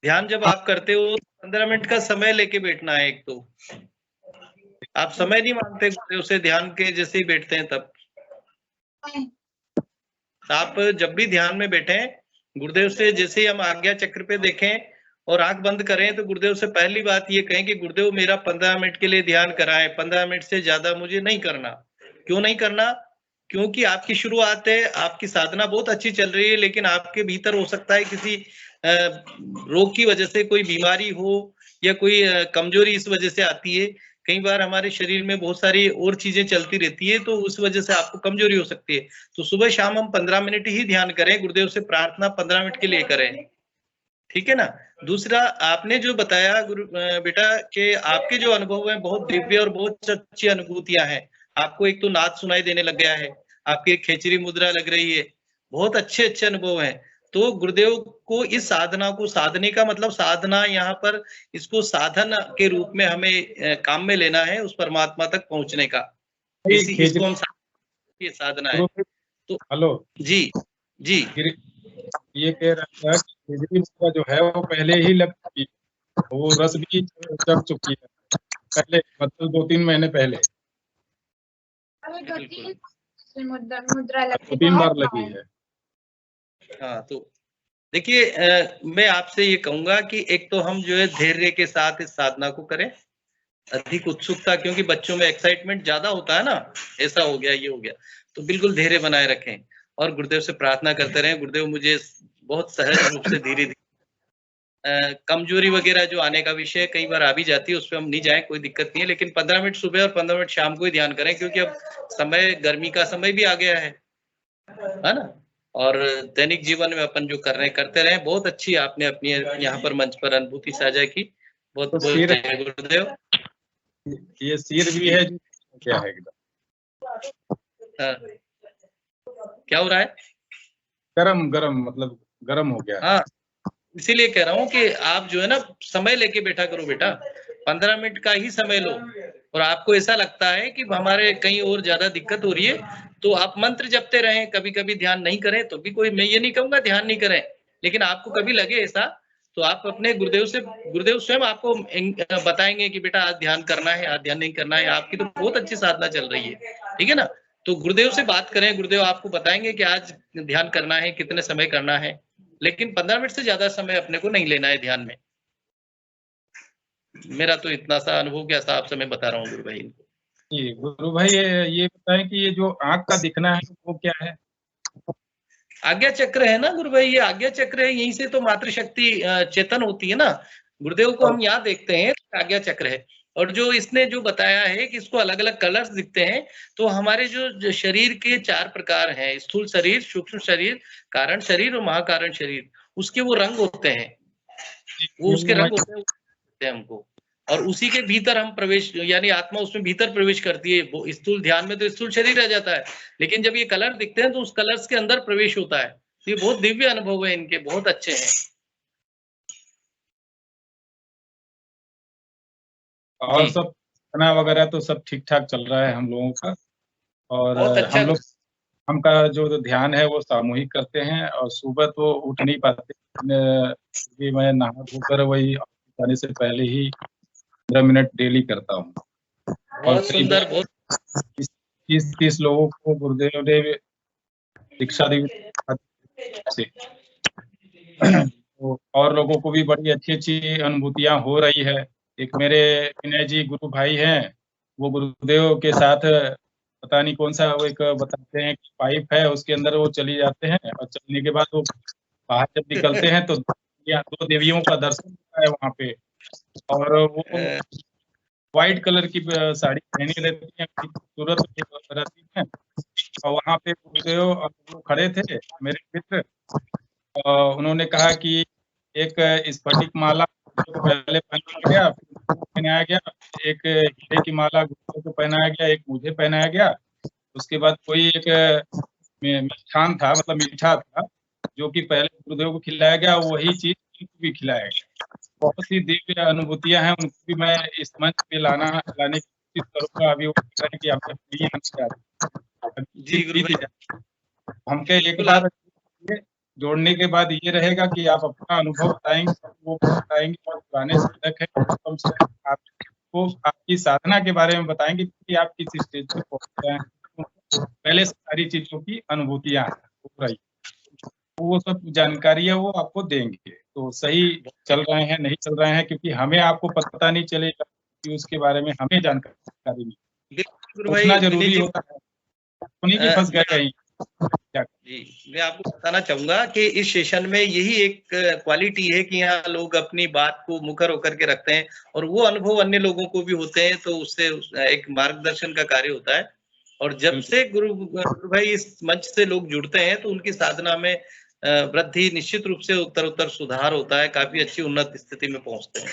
ध्यान? जब आप करते हो 15 मिनट का समय लेके बैठना है। एक तो आप समय नहीं मांगते गुरुदेव से ध्यान के, जैसे ही बैठते हैं तब आप जब भी ध्यान में बैठे गुरुदेव से जैसे ही हम आज्ञा चक्र पे देखें और आंख बंद करें तो गुरुदेव से पहली बात ये कहें कि गुरुदेव मेरा 15 मिनट के लिए ध्यान कराएं, 15 मिनट से ज्यादा मुझे नहीं करना। क्यों नहीं करना? क्योंकि आपकी शुरुआत है, आपकी साधना बहुत अच्छी चल रही है, लेकिन आपके भीतर हो सकता है किसी रोग की वजह से कोई बीमारी हो या कोई कमजोरी इस वजह से आती है। कई बार हमारे शरीर में बहुत सारी और चीजें चलती रहती है, तो उस वजह से आपको कमजोरी हो सकती है। तो सुबह शाम हम 15 मिनट ही ध्यान करें, गुरुदेव से प्रार्थना 15 मिनट के लिए करें, ठीक है ना। दूसरा, आपने जो बताया गुरु बेटा के आपके जो अनुभव है बहुत दिव्य और बहुत अच्छी अनुभूतियां हैं। आपको एक तो नाद सुनाई देने लग गया है, आपकी खेचरी मुद्रा लग रही है, बहुत अच्छे अच्छे अनुभव हैं। तो गुरुदेव को इस साधना को साधने का मतलब, साधना यहाँ पर इसको साधन के रूप में हमें काम में लेना है उस परमात्मा तक पहुंचने का, इसको हम साधना है। तो हेलो जी जी, ये कह रहा था कि खेजरी मुद्रा जो है वो पहले ही लग चुकी है, वो रस भी चढ़ चुकी है पहले, मतलब 2-3 महीने पहले, 2-3 बार लगी है। हाँ, तो देखिए मैं आपसे ये कहूंगा कि एक तो हम जो है धैर्य के साथ इस साधना को करें, अधिक उत्सुकता, क्योंकि बच्चों में एक्साइटमेंट ज्यादा होता है ना, ऐसा हो गया ये हो गया, तो बिल्कुल धैर्य बनाए रखें और गुरुदेव से प्रार्थना करते रहें। गुरुदेव मुझे बहुत सहज रूप से धीरे धीरे कमजोरी वगैरह जो आने का विषय कई बार आ भी जाती है, उस पर हम नहीं जाए, कोई दिक्कत नहीं है, लेकिन 15 मिनट सुबह और 15 मिनट शाम को ही ध्यान करें, क्योंकि अब समय गर्मी का समय भी आ गया है ना। और दैनिक जीवन में अपन जो कर रहे हैं करते रहे। बहुत अच्छी आपने अपनी यहाँ पर मंच पर अनुभूति साझा की, बहुत तो बहुत जय गुरुदेव। ये सिर भी है जो क्या है एकदम हाँ। क्या हो रहा है? गरम गरम, मतलब गरम हो गया। हाँ, इसीलिए कह रहा हूँ कि आप जो है ना समय लेके बैठा करो बेटा, 15 मिनट का ही समय लो, और आपको ऐसा लगता है कि हमारे कहीं और ज्यादा दिक्कत हो रही है तो आप मंत्र जपते रहें, कभी कभी ध्यान नहीं करें तो भी कोई, मैं ये नहीं कहूंगा ध्यान नहीं करें, लेकिन आपको कभी लगे ऐसा तो आप अपने गुरुदेव से, गुरुदेव स्वयं आपको बताएंगे कि बेटा आज ध्यान करना है, आज ध्यान नहीं करना है। आपकी तो बहुत अच्छी साधना चल रही है, ठीक है ना। तो गुरुदेव से बात करें, गुरुदेव आपको बताएंगे कि आज ध्यान करना है, कितने समय करना है, लेकिन 15 मिनट से ज्यादा समय अपने को नहीं लेना है ध्यान में। मेरा तो इतना सा अनुभव के हिसाब से मैं बता रहा हूँ गुरु भाई। गुरु भाई ये बताएं कि ये जो आंख का दिखना है वो क्या है? आज्ञा चक्र है ना गुरु भाई, ये आज्ञा चक्र है, यहीं से तो मातृशक्ति चेतन होती है ना। गुरुदेव को हम यहाँ देखते हैं, आज्ञा चक्र है। और जो इसने जो बताया है कि इसको अलग अलग कलर्स दिखते हैं, तो हमारे जो शरीर के 4 प्रकार हैं, स्थूल शरीर, सूक्ष्म शरीर, कारण शरीर और महाकारण शरीर, उसके वो रंग होते हैं, वो उसके रंग होते हैं हमको, और उसी के भीतर हम प्रवेश, यानी आत्मा उसमें भीतर प्रवेश करती है। स्थूल ध्यान में तो स्थूल शरीर रह जाता है, लेकिन जब ये कलर दिखते हैं तो उस कलर्स के अंदर प्रवेश होता है। तो ये बहुत दिव्य अनुभव है इनके, बहुत अच्छे हैं। और सब खाना वगैरह तो सब ठीक ठाक चल रहा है हम लोगों का, और अच्छा। हम लोग हमका जो ध्यान है वो सामूहिक करते हैं, और सुबह तो उठ नहीं पाते, मैं नहा धोकर वही जाने से पहले ही 15 मिनट डेली करता हूँ। बहुत सुंदर, बहुत 30 लोगों को गुरुदेव ने दीक्षा दी से, तो और लोगों को भी बड़ी अच्छी अच्छी अनुभूतियां हो रही है। एक मेरे विनय जी गुरु भाई हैं, वो गुरुदेव के साथ पता नहीं कौन सा वो एक बताते हैं कि पाइप है, उसके अंदर वो चली जाते हैं, और चलने के बाद वो बाहर जब निकलते हैं तो 2 देवियों का दर्शन होता है वहाँ पे, और वो व्हाइट कलर की साड़ी पहनी रहती है, खूबसूरत रहती है, और वहाँ पे गुरुदेव वो खड़े थे मेरे मित्र, उन्होंने कहा कि एक स्फटिक माला पहले पहनाया गया, एक हीरे की माला गुरुदेव को पहनाया गया, एक मुझे पहनाया गया, उसके बाद कोई एक मिष्ठान था, मतलब मीठा था, जो कि पहले गुरुदेव को खिलाया गया, वही चीज उनको भी खिलाया गया। बहुत ही दिव्य अनुभूतियां हैं, उनको भी मैं इस मंच पे लाने की कोशिश करूंगा। अभी वो कह रहे कि हमके एक बार जोड़ने के बाद ये रहेगा कि आप अपना अनुभव बताएंगे, वो बताएंगे, और पुराने साधक है कम से कम आपको आपकी साधना के बारे में बताएंगे कि आप किस स्टेज पे पहुंच रहे हैं, पहले सारी चीजों की अनुभूतियां हो रही, वो सब जानकारी है वो आपको देंगे। तो सही चल रहे हैं नहीं चल रहे हैं, क्योंकि हमें आपको पता नहीं चलेगा कि उसके बारे में हमें जानकारी नहीं, उतना जरूरी होता है, उन्हीं की फंस गए कहीं। जी, मैं आपको बताना चाहूंगा कि इस सेशन में यही एक क्वालिटी है कि यहाँ लोग अपनी बात को मुखर होकर के रखते हैं, और वो अनुभव अन्य लोगों को भी होते हैं, तो उससे एक मार्गदर्शन का कार्य होता है। और जब से गुरु भाई इस मंच से लोग जुड़ते हैं तो उनकी साधना में वृद्धि निश्चित रूप से उत्तर सुधार होता है, काफी अच्छी उन्नत स्थिति में पहुंचते हैं।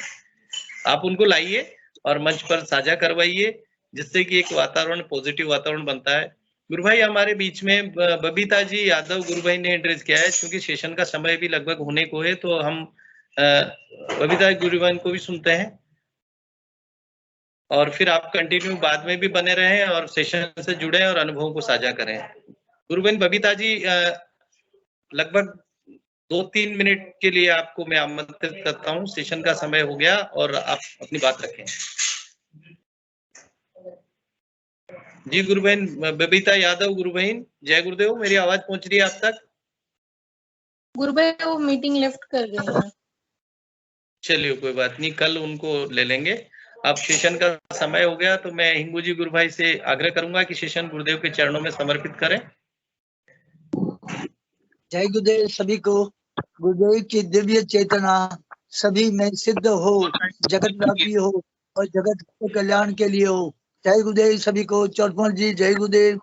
आप उनको लाइए और मंच पर साझा करवाइए, जिससे कि एक वातावरण, पॉजिटिव वातावरण बनता है। गुरु भाई हमारे बीच में बबीता जी यादव गुरु भाई ने एड्रेस किया है, क्योंकि सेशन का समय भी लगभग होने को है, तो हम बबीता गुरु भाई को भी सुनते हैं, और फिर आप कंटिन्यू बाद में भी बने रहें और सेशन से जुड़े और अनुभवों को साझा करें। गुरु बहन बबीता जी, लगभग 2-3 मिनट के लिए आपको मैं आमंत्रित करता हूँ, सेशन का समय हो गया और आप अपनी बात रखें। जी गुरु बहन बबीता यादव गुरु बहन, जय गुरुदेव, मेरी आवाज पहुंच रही है आप तक? गुरु भाई वो मीटिंग लेफ्ट कर गए हैं। चलिए कोई बात नहीं, कल उनको ले लेंगे। अब सेशन का समय हो गया, तो मैं हिंगू जी गुरु भाई से आग्रह करूंगा कि सेशन गुरुदेव के चरणों में समर्पित करें। जय गुरुदेव सभी को। गुरुदेव की दिव्य चेतना सभी में सिद्ध हो, जगत व्यापी हो और जगत के कल्याण के लिए हो। जय गुरुदेव सभी को। चौथमल जी जय गुरुदेव।